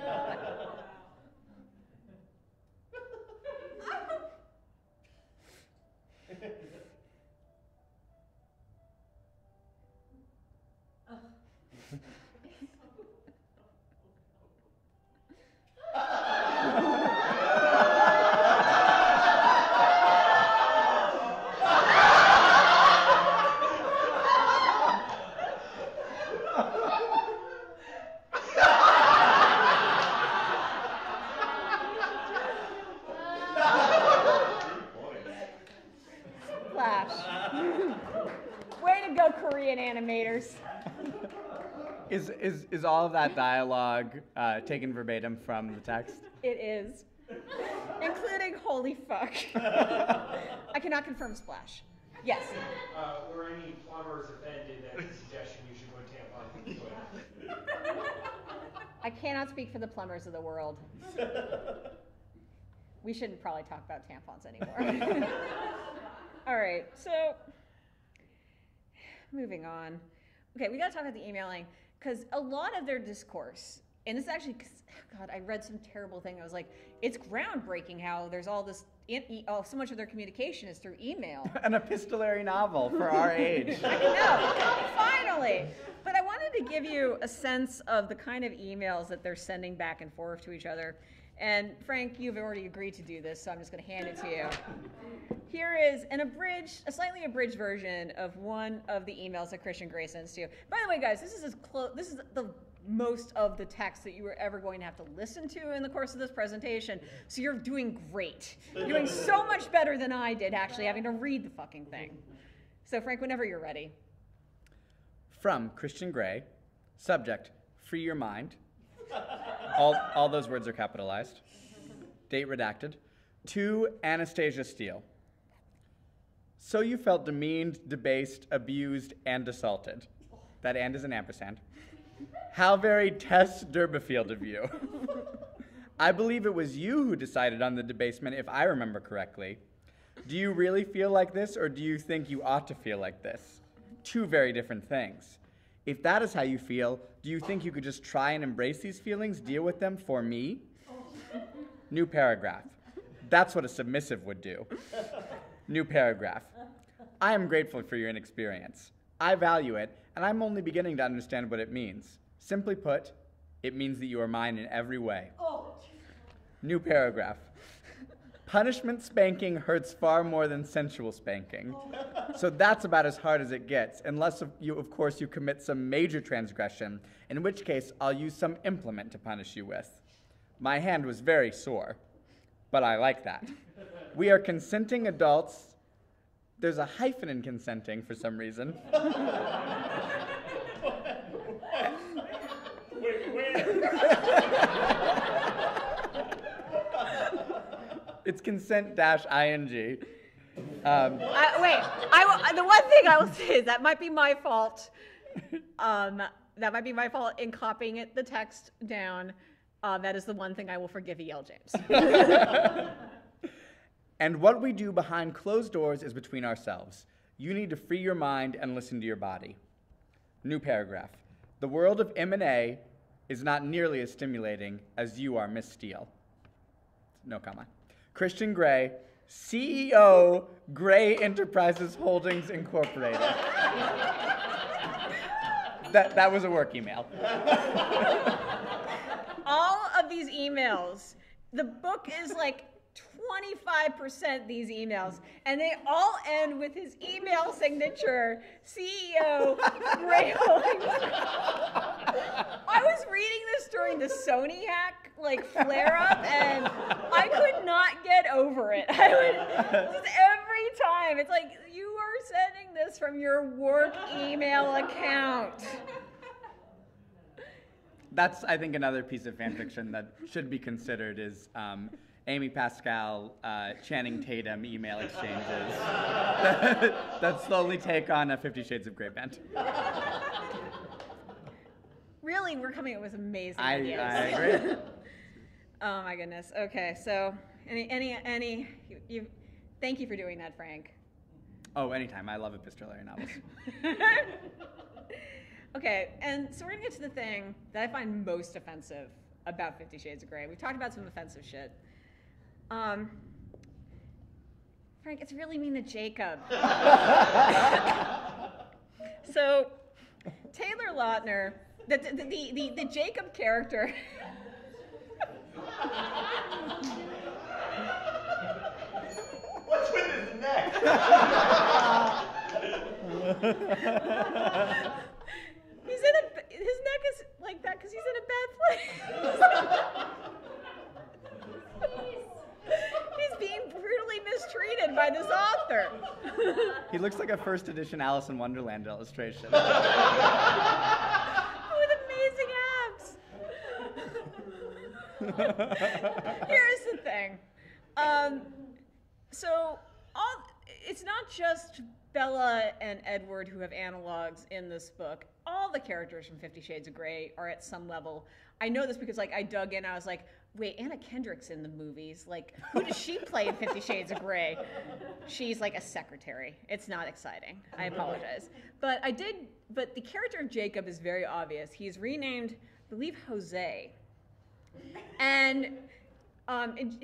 Animators. Is all of that dialogue taken verbatim from the text? It is, including "holy fuck." I cannot confirm splash. Yes. Were any plumbers offended at the suggestion you should put tampons in the toilet? I cannot speak for the plumbers of the world. We shouldn't probably talk about tampons anymore. All right, so moving on. Okay, we got to talk about the emailing, because a lot of their discourse, and this actually, God, I read some terrible thing. I was like, it's groundbreaking how there's all this, so much of their communication is through email. An epistolary novel for our age. I know, finally. But I wanted to give you a sense of the kind of emails that they're sending back and forth to each other. And Frank, you've already agreed to do this, so I'm just going to hand it to you. Here is a slightly abridged version of one of the emails that Christian Grey sends to you. By the way, guys, this is the most of the text that you were ever going to have to listen to in the course of this presentation. So you're doing great. You're doing so much better than I did, actually, having to read the fucking thing. So Frank, whenever you're ready. From Christian Grey, subject, free your mind. All those words are capitalized. Date redacted. To Anastasia Steele. So you felt demeaned, debased, abused, and assaulted. That "and" is an ampersand. How very Tess Derbyfield of you. I believe it was you who decided on the debasement, if I remember correctly. Do you really feel like this, or do you think you ought to feel like this? Two very different things. If that is how you feel, do you think you could just try and embrace these feelings, deal with them for me? New paragraph. That's what a submissive would do. New paragraph. I am grateful for your inexperience. I value it, and I'm only beginning to understand what it means. Simply put, it means that you are mine in every way. New paragraph. Punishment spanking hurts far more than sensual spanking. So that's about as hard as it gets, unless of course you commit some major transgression, in which case I'll use some implement to punish you with. My hand was very sore, but I like that. We are consenting adults. There's a hyphen in consenting for some reason. It's consent-ing. Wait, the one thing I will say is that might be my fault. That might be my fault in copying the text down. That is the one thing I will forgive E.L. James. And what we do behind closed doors is between ourselves. You need to free your mind and listen to your body. New paragraph. The world of M&A is not nearly as stimulating as you are, Miss Steele. No comma. Christian Grey, CEO, Grey Enterprises Holdings Incorporated. That was a work email. All of these emails, the book is like 25% these emails, and they all end with his email signature, CEO, Grey Holdings. I was reading this during the Sony hack, flare-up, and I could not get over it. Just every time, it's like, you are sending this from your work email account. That's, I think, another piece of fan fiction that should be considered is Aimee Pascal, Channing Tatum email exchanges that slowly take on a 50 Shades of Grey bent. Really, we're coming up with amazing I ideas. agree. Oh my goodness. Okay, so you thank you for doing that, Frank. Oh, anytime. I love epistolary novels. Okay, and so we're gonna get to the thing that I find most offensive about 50 Shades of Grey. We've talked about some offensive shit. Frank, it's really mean to Jacob. So, Taylor Lautner, the Jacob character. What's with his neck? His neck is like that because he's in a bad place. He's being brutally mistreated by this author. He looks like a first edition Alice in Wonderland illustration. With amazing abs. Here's the thing. It's not just Bella and Edward who have analogs in this book. All the characters from 50 Shades of Grey are at some level. I know this because I dug in. I was like, wait, Anna Kendrick's in the movies. Like, who does she play in 50 Shades of Grey? She's like a secretary. It's not exciting. I apologize. But the character of Jacob is very obvious. He's renamed, I believe, Jose. And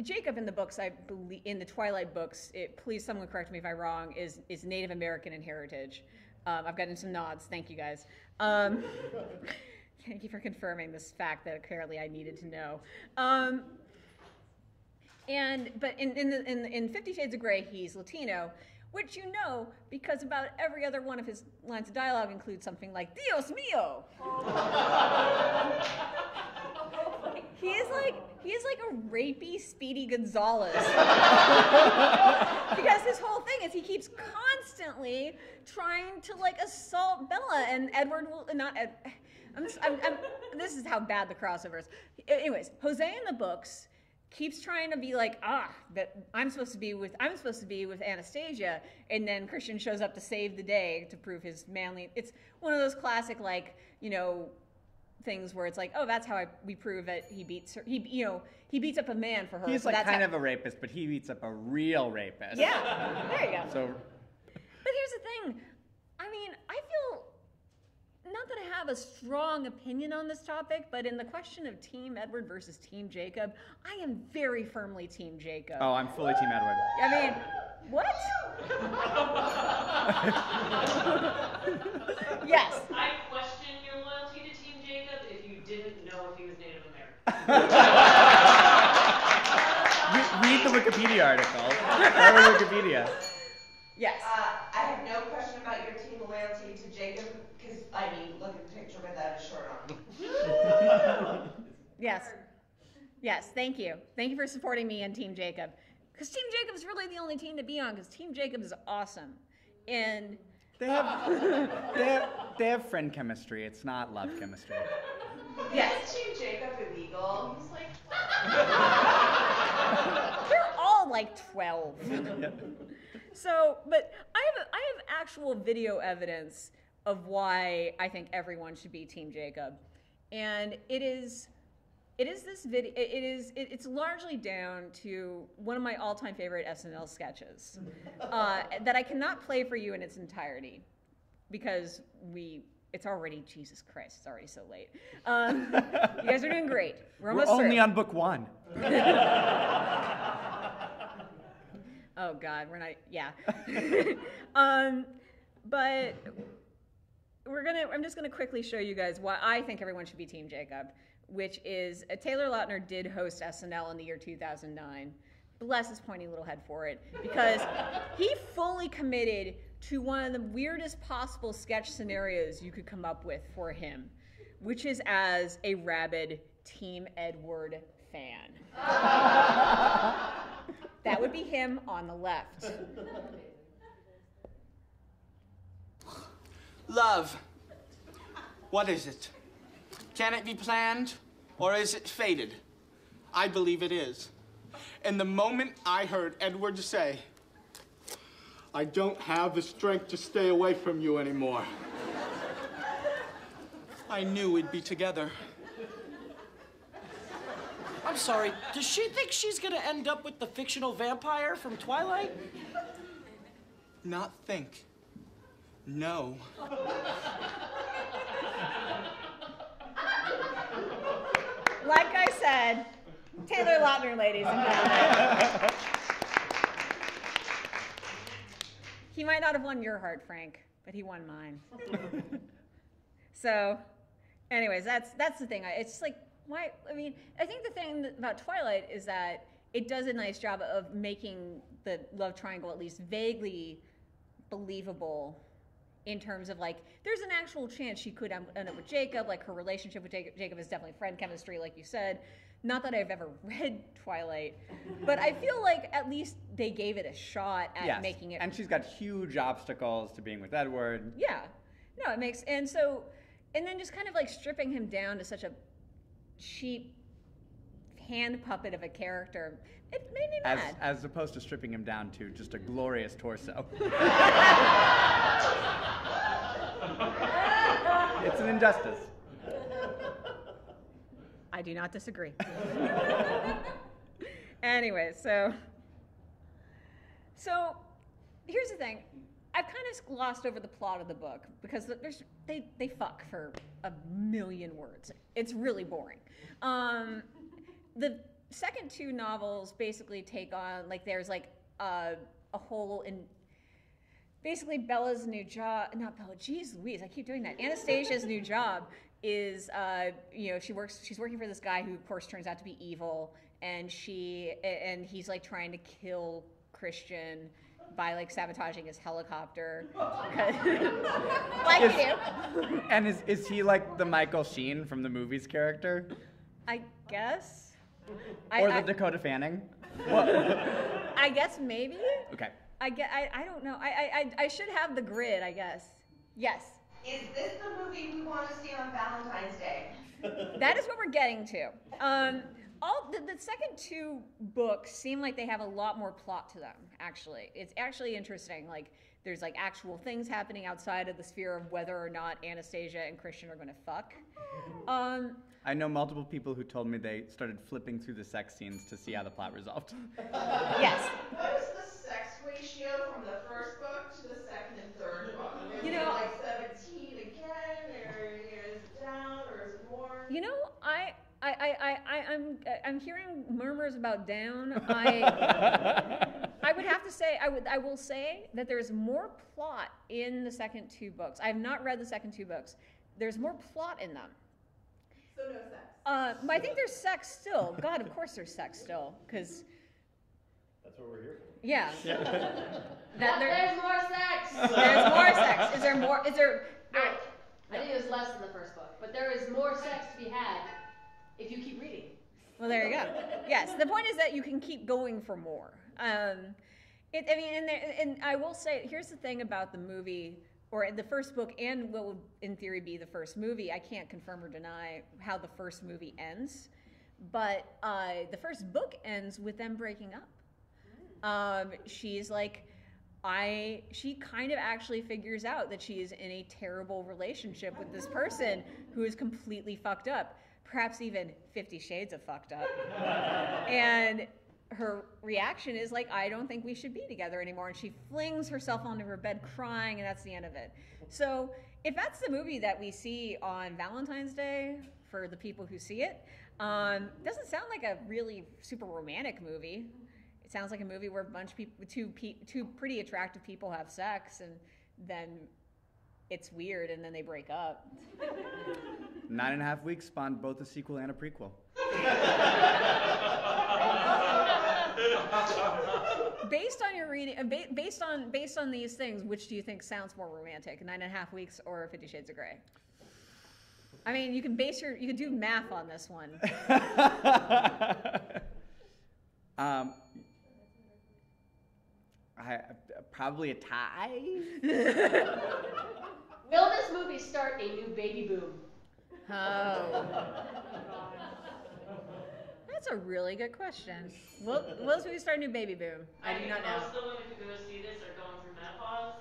Jacob in the books, I believe, in the Twilight books, please someone correct me if I'm wrong, is Native American in heritage. I've gotten some nods. Thank you guys. Thank you for confirming this fact that apparently I needed to know. But in 50 Shades of Grey, he's Latino, which you know because about every other one of his lines of dialogue includes something like "Dios mío." He is like a rapey Speedy Gonzales. Because his whole thing is he keeps constantly trying to like assault Bella, and Edward will not. This is how bad the crossover is. Anyways, Jose in the books keeps trying to be like, that I'm supposed to be with Anastasia, and then Christian shows up to save the day to prove his manly. It's one of those classic things where it's like, oh, that's how we prove that he beats her. He beats up a man for her. He's like kind of a rapist, but he beats up a real rapist. Yeah, there you go. So, but here's the thing. I mean, I feel not that I have a strong opinion on this topic, but in the question of Team Edward versus Team Jacob, I am very firmly Team Jacob. Oh, I'm fully Team Edward. I mean, what? Yes. I question your loyalty to Team Jacob if you didn't know if he was Native American. Read the Wikipedia article. Or Wikipedia. Yes. I have no question about your team loyalty to Jacob, because, look at the picture without a shirt on. Yes. Yes, thank you. Thank you for supporting me and Team Jacob. Because Team Jacob is really the only team to be on, because Team Jacob is awesome. And They have friend chemistry. It's not love chemistry. Yes, Team Jacob illegal. He's like, they're all like 12. Yeah. So, but I have actual video evidence of why I think everyone should be Team Jacob, and it's largely down to one of my all-time favorite SNL sketches that I cannot play for you in its entirety because it's already, Jesus Christ, it's already so late. You guys are doing great. We're almost only through. on book 1. Oh God, we're not. Yeah. But I'm just gonna quickly show you guys why I think everyone should be Team Jacob, which is Taylor Lautner did host SNL in the year 2009. Bless his pointy little head for it, because he fully committed to one of the weirdest possible sketch scenarios you could come up with for him, which is as a rabid Team Edward fan. That would be him on the left. Love. What is it? Can it be planned, or is it fated? I believe it is. And the moment I heard Edward say, I don't have the strength to stay away from you anymore, I knew we'd be together. I'm sorry, does she think she's gonna end up with the fictional vampire from Twilight? Not think. No. Like I said, Taylor Lautner, ladies and gentlemen. He might not have won your heart, Frank, but he won mine. So, anyways, that's the thing. It's like, why? I mean, I think the thing about Twilight is that it does a nice job of making the love triangle at least vaguely believable, in terms of like, there's an actual chance she could end up with Jacob. Like, her relationship with Jacob is definitely friend chemistry, like you said. Not that I've ever read Twilight, but I feel like at least they gave it a shot at making it. And she's got huge obstacles to being with Edward. Yeah, no, it makes, and then just kind of like stripping him down to such a cheap hand puppet of a character. It made me mad. As opposed to stripping him down to just a glorious torso. It's an injustice. I do not disagree. Anyway, so here's the thing. I've kind of glossed over the plot of the book because they fuck for a million words. It's really boring. The second two novels basically take on, like, there's like a whole in basically Bella's new job, not Bella, geez Louise, I keep doing that. Anastasia's new job is, she's working for this guy who of course turns out to be evil, and he's like trying to kill Christian by like sabotaging his helicopter. Like you do. And is he like the Michael Sheen from the movies character? I guess. Or the Dakota Fanning? I guess maybe. Okay. I don't know. I should have the grid, I guess. Yes. Is this the movie we want to see on Valentine's Day? That is what we're getting to. The second two books seem like they have a lot more plot to them, actually. It's actually interesting. Like, there's like actual things happening outside of the sphere of whether or not Anastasia and Christian are going to fuck. I know multiple people who told me they started flipping through the sex scenes to see how the plot resolved. Yes. What is the sex ratio from the first book to the second and third book? Is it like 17 again, or is it down, or is it more? You know, I'm hearing murmurs about down. I would have to say, I will say that there's more plot in the second two books. I have not read the second two books. There's more plot in them. So no sex. But I think there's sex still. God, of course there's sex still, because. That's what we're here for. Yeah. There's more sex. There's more sex. Is there more? Is there? I think it was less in the first book, but there is more sex to be had if you keep reading. Well, there you go. Yes, the point is that you can keep going for more. And I will say, here's the thing about the movie, or the first book, and what would in theory be the first movie. I can't confirm or deny how the first movie ends, but the first book ends with them breaking up. She's like, she kind of actually figures out that she is in a terrible relationship with this person who is completely fucked up, perhaps even 50 Shades of fucked up. And her reaction is like, I don't think we should be together anymore. And she flings herself onto her bed crying, and that's the end of it. So if that's the movie that we see on Valentine's Day, for the people who see it, doesn't sound like a really super romantic movie. It sounds like a movie where a bunch of people, two pretty attractive people have sex, and then it's weird, and then they break up. 9.5 weeks spawned both a sequel and a prequel. Based on your reading, based on these things, which do you think sounds more romantic, 9.5 weeks or 50 Shades of Grey? I mean, you can do math on this one. Probably a tie. Will this movie start a new baby boom? Oh. That's a really good question. Will this movie start a new baby boom? I do not know. Most of the women who go see this are going through menopause.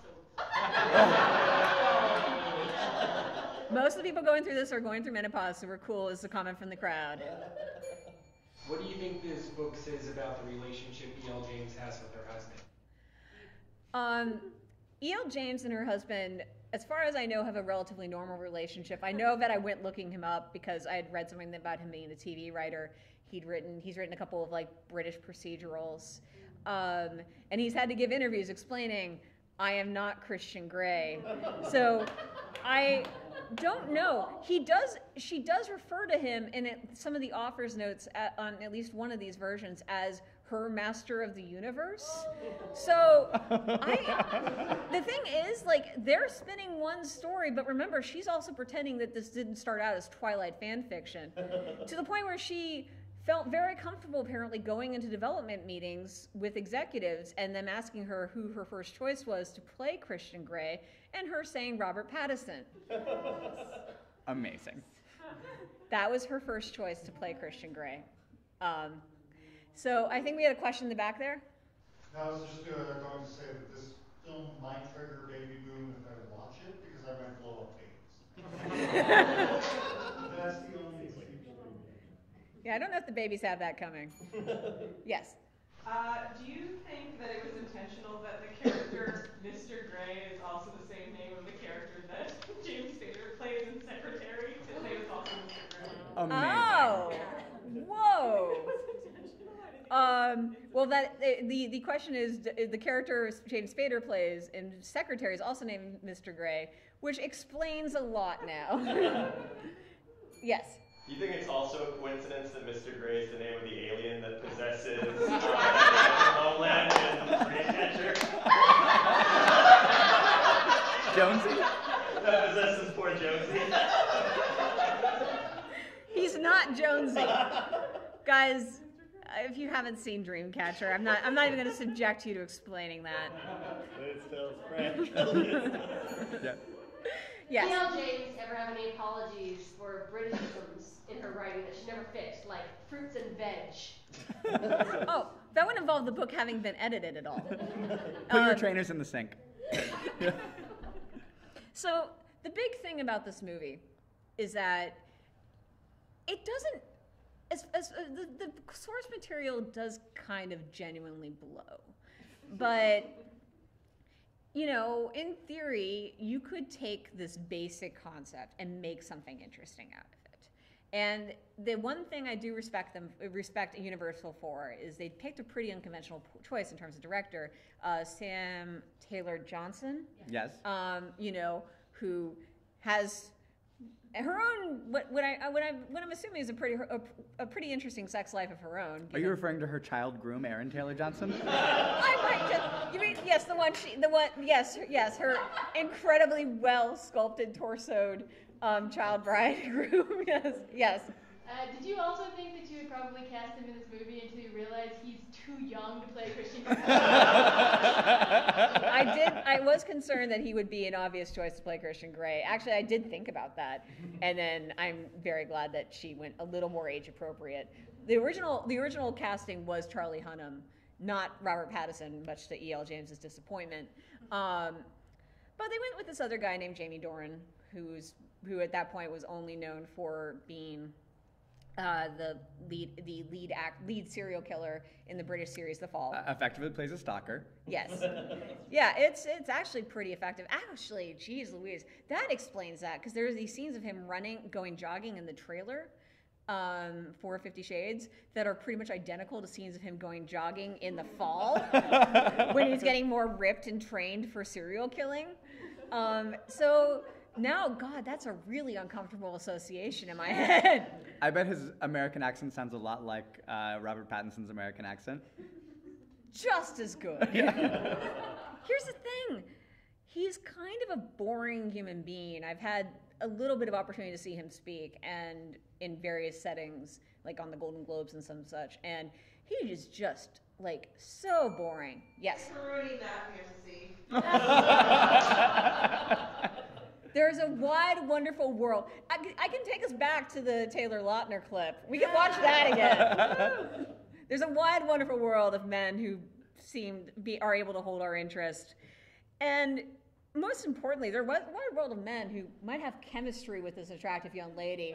Most of the people going through this are going through menopause, so we're cool, is the comment from the crowd. What do you think this book says about the relationship E.L. James has with her husband? E.L. James and her husband, as far as I know, have a relatively normal relationship. I know that I went looking him up because I had read something about him being a TV writer. He's written a couple of like British procedurals, and he's had to give interviews explaining, I am not Christian Grey. So I don't know. She does refer to him in some of the author's notes on at least one of these versions as her master of the universe. So the thing is, like, they're spinning one story, but remember, she's also pretending that this didn't start out as Twilight fan fiction, to the point where she felt very comfortable apparently going into development meetings with executives and them asking her who her first choice was to play Christian Grey, and her saying Robert Pattinson. Amazing. That was her first choice to play Christian Grey. So I think we had a question in the back there. I was just going to say that this film might trigger baby boom if I watch it, because I might blow up babies. That's the only thing. Yeah, I don't know if the babies have that coming. Yes. Do you think that it was intentional that the character Mr. Grey is also the same name of the character that James Spader plays in Secretary? That they was also Mr. Grey? Amazing. Oh, whoa. Well, the question is, the character James Spader plays in Secretary is also named Mr. Grey, which explains a lot now. Yes. Do you think it's also a coincidence that Mr. Grey is the name of the alien that possesses Homeland and Dreamcatcher? Jonesy? That possesses poor Jonesy. He's not Jonesy. Guys, if you haven't seen Dreamcatcher, I'm not even going to subject you to explaining that. Liz tells Frank. Yeah. Yes. E.L. James ever have any apologies for Britishisms in her writing that she never fixed, like fruits and veg? Oh, that would involve the book having been edited at all. Put your trainers in the sink. So the big thing about this movie is that it doesn't, the source material does kind of genuinely blow. But, you know, in theory, you could take this basic concept and make something interesting out of it. And the one thing I do respect Universal for is they picked a pretty unconventional choice in terms of director, Sam Taylor Johnson. Yes. You know, who has her own what I'm assuming is a pretty interesting sex life of her own. Are you referring to her child groom, Aaron Taylor Johnson? You mean, yes, yes, her incredibly well sculpted torsoed child bridegroom. Yes. Did you also think that you would probably cast him in this movie until you realized he's too young to play Christian Grey? I was concerned that he would be an obvious choice to play Christian Grey. Actually, I did think about that, and then I'm very glad that she went a little more age appropriate. The original casting was Charlie Hunnam, not Robert Pattinson, much to E.L. James's disappointment. But they went with this other guy named Jamie Dornan, who at that point was only known for being the lead serial killer in the British series The Fall. Effectively plays a stalker. Yes. Yeah, it's actually pretty effective. Actually, geez Louise, that explains that, because there's these scenes of him going jogging in the trailer for 50 Shades that are pretty much identical to scenes of him going jogging in The Fall when he's getting more ripped and trained for serial killing. So now, God, that's a really uncomfortable association in my head. I bet his American accent sounds a lot like Robert Pattinson's American accent. Just as good. Yeah. Here's the thing. He's kind of a boring human being. I've had a little bit of opportunity to see him speak, and in various settings, like on the Golden Globes and some such, and he is just, like, so boring. Yes? Ruining that fantasy. There's a wide, wonderful world. I can take us back to the Taylor Lautner clip. We can watch that again. There's a wide, wonderful world of men who are able to hold our interest. And most importantly, there's a wide world of men who might have chemistry with this attractive young lady.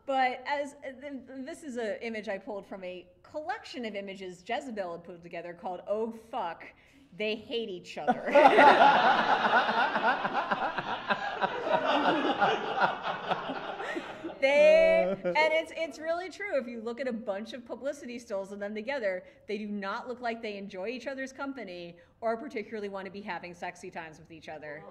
But this is an image I pulled from a collection of images Jezebel had put together called "Oh Fuck, They Hate Each Other." And it's really true. If you look at a bunch of publicity stills of them together, they do not look like they enjoy each other's company or particularly want to be having sexy times with each other.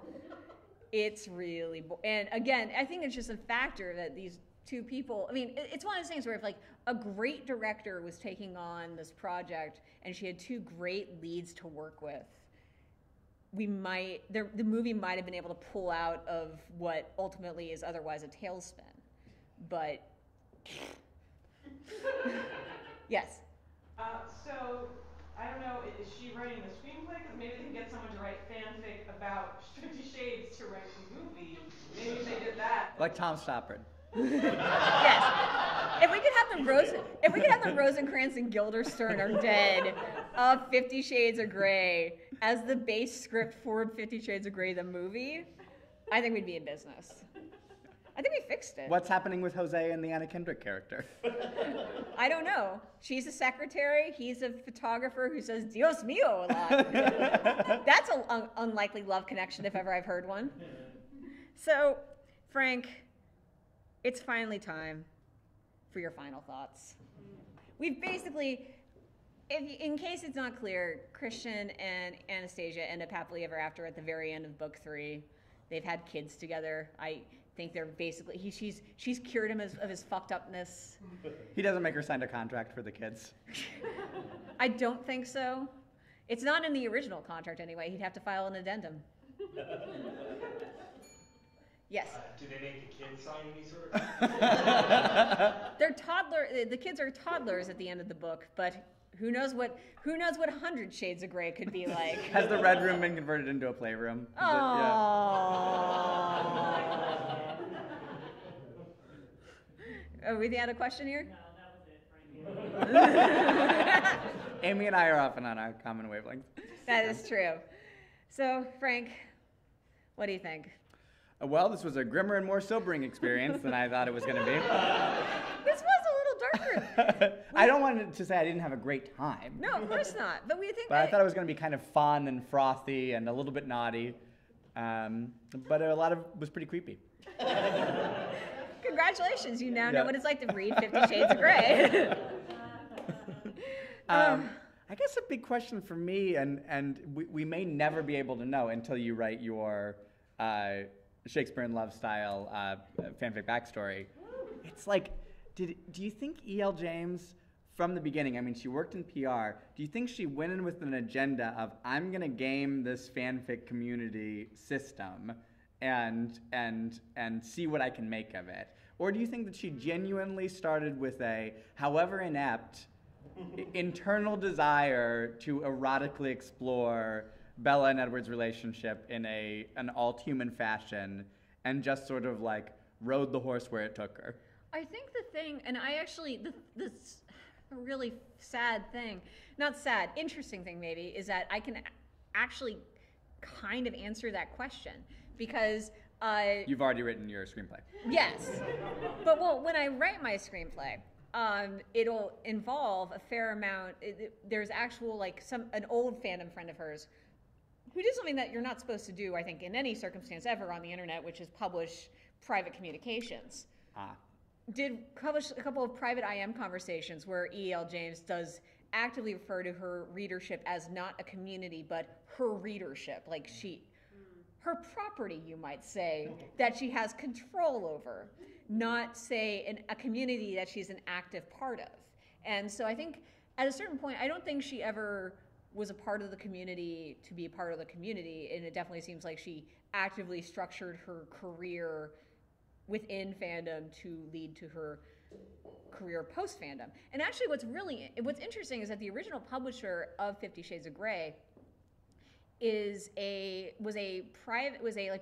It's really, and again, I think it's just a factor that these two people, I mean, it's one of those things where if like a great director was taking on this project and she had two great leads to work with, the movie might have been able to pull out of what ultimately is otherwise a tailspin. But yes. So I don't know. Is she writing the screenplay? Because maybe they can get someone to write fanfic about 50 Shades to write the movie. Maybe if they did that. Like Tom Stoppard. Yes. If we could have the Rosencrantz and Guildenstern are dead of 50 Shades of Grey as the base script for 50 Shades of Grey the movie, I think we'd be in business. I think we fixed it. What's happening with Jose and the Anna Kendrick character? I don't know. She's a secretary. He's a photographer who says Dios mío a lot. That's an unlikely love connection if ever I've heard one. So, Frank, it's finally time for your final thoughts. We've basically, in case it's not clear, Christian and Anastasia end up happily ever after at the very end of book 3. They've had kids together. I think they're basically, she's cured him of his fucked upness. He doesn't make her sign a contract for the kids. I don't think so. It's not in the original contract anyway. He'd have to file an addendum. Yes. Do they make the kids sign any sort of? They're toddler. The kids are toddlers at the end of the book, but who knows what 100 Shades of Grey could be like. Has the Red Room been converted into a playroom? Oh, we had a question here? No, that was it. Frank. Aimee and I are often on a common wavelength. That is true. So, Frank, what do you think? Well, this was a grimmer and more sobering experience than I thought it was going to be. This was a little darker. I don't want to say I didn't have a great time. No, of course not. But I thought it was going to be kind of fun and frothy and a little bit naughty. But a lot of it was pretty creepy. Congratulations, you now know what it's like to read 50 Shades of Grey. I guess a big question for me, and we may never be able to know until you write your Shakespeare in Love style fanfic backstory. It's like, do you think E.L. James, from the beginning, I mean, she worked in PR, do you think she went in with an agenda of, I'm going to game this fanfic community system and see what I can make of it? Or do you think that she genuinely started with a, however inept, internal desire to erotically explore Bella and Edward's relationship in an alt-human fashion and just sort of like rode the horse where it took her? I think the thing, and I actually, this really sad thing, not sad, interesting thing maybe, is that I can actually kind of answer that question because you've already written your screenplay. Yes. But when I write my screenplay, it'll involve a fair amount. There's actual, like, an old fandom friend of hers who did something that you're not supposed to do, I think, in any circumstance ever on the internet, which is publish private communications. Did publish a couple of private IM conversations where E.L. James does actively refer to her readership as not a community, but her readership, like her property, you might say, that she has control over, not, say, a community that she's an active part of. And so I think at a certain point, I don't think she ever was a part of the community to be a part of the community, and it definitely seems like she actively structured her career within fandom to lead to her career post-fandom. And actually what's interesting is that the original publisher of 50 Shades of Grey was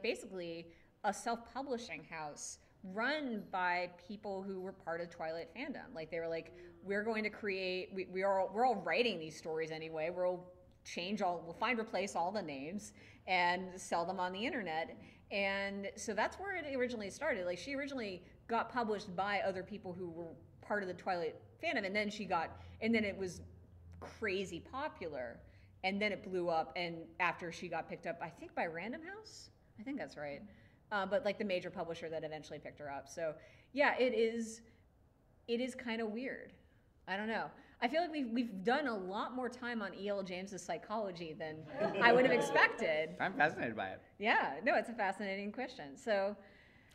basically a self-publishing house run by people who were part of Twilight fandom. Like, they were like, we're going to create, we're all writing these stories anyway. We'll replace all the names and sell them on the internet. And so that's where it originally started. Like, she originally got published by other people who were part of the Twilight fandom, and then it was crazy popular, and then it blew up. And after she got picked up, I think by Random House, I think that's right, but like the major publisher that eventually picked her up. So yeah, it is kind of weird. I don't know. I feel like we've done a lot more time on E.L. James's psychology than I would have expected. I'm fascinated by it. Yeah, no, it's a fascinating question. So,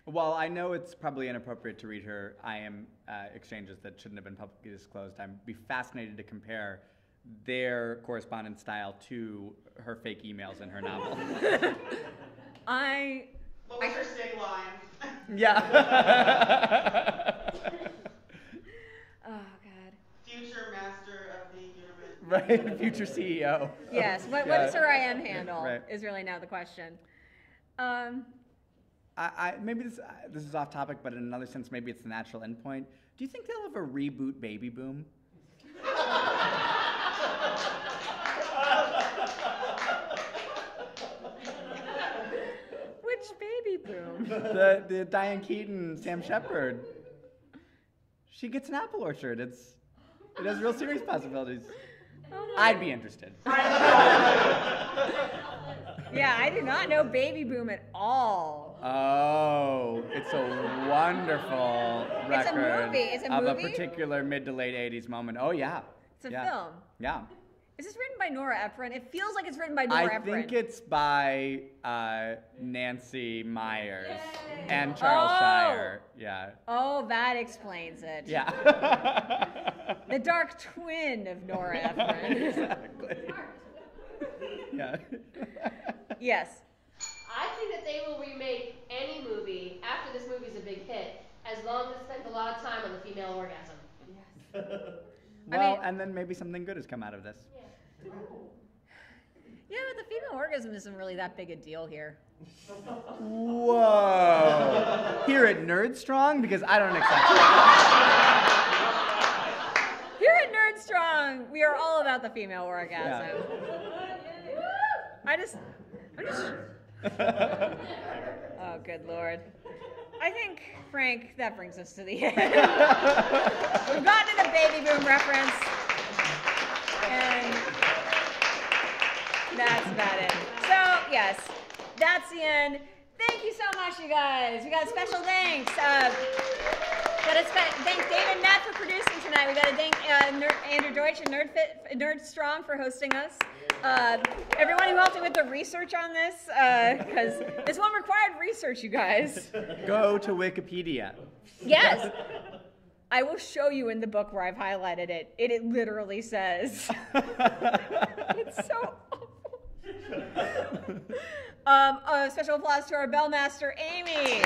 well, I know it's probably inappropriate to read her IM exchanges that shouldn't have been publicly disclosed. I'd be fascinated to compare their correspondence style to her fake emails in her novel. What was her stick line? Yeah. Oh, God. Future master of the universe. Right, future CEO. Yes. What is her IM handle? Right. Is really now the question. Maybe this is off topic, but in another sense, maybe it's the natural endpoint. Do you think they'll ever reboot Baby Boom? Which Baby Boom? The Diane Keaton, Sam Shepard. She gets an apple orchard. It has real serious possibilities. Oh, I'd be interested. Yeah, I do not know Baby Boom at all. Oh, it's a wonderful record. It's a movie. Of a particular mid to late 80s moment. Oh, yeah. It's a film. Yeah. Is this written by Nora Ephron? It feels like it's written by Nora Ephron. I think it's by Nancy Myers and Charles Shire. Yeah. Oh, that explains it. Yeah. The dark twin of Nora Ephron. Exactly. Yeah. Yes. I think that they will remake any movie after this movie's a big hit, as long as it spends a lot of time on the female orgasm. Yes. Well, and then maybe something good has come out of this. Yeah, but the female orgasm isn't really that big a deal here. Whoa. Here at Nerdstrong? Because I don't accept it. Here at Nerdstrong, we are all about the female orgasm. Yeah. Oh, good Lord. I think, Frank, that brings us to the end. We've gotten to the Baby Boom reference. And that's about it. So, yes, that's the end. Thank you so much, you guys. We got special thanks. Thank David Nett for producing tonight. We got to thank Andrew Deutsch and Nerdstrong for hosting us. Everyone who helped me with the research on this, because this one required research, you guys. Go to Wikipedia. Yes. I will show you in the book where I've highlighted it. It literally says. It's so awful. Special applause to our bellmaster, Aimee.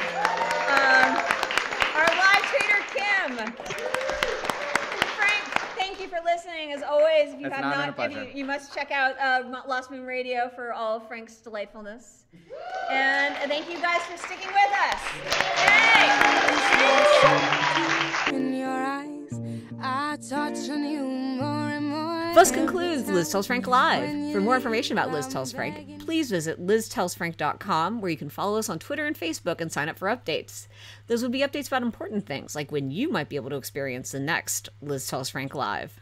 Our live trader, Kim. Frank, thank you for listening. As always, if you have not, you must check out Lost Moon Radio for all of Frank's delightfulness. And thank you guys for sticking with us. Yay! In your eyes, I touch on you more and more. Thus concludes Liz Tells Frank Live. For more information about Liz Tells Frank, please visit liztellsfrank.com, where you can follow us on Twitter and Facebook and sign up for updates. Those will be updates about important things, like when you might be able to experience the next Liz Tells Frank Live.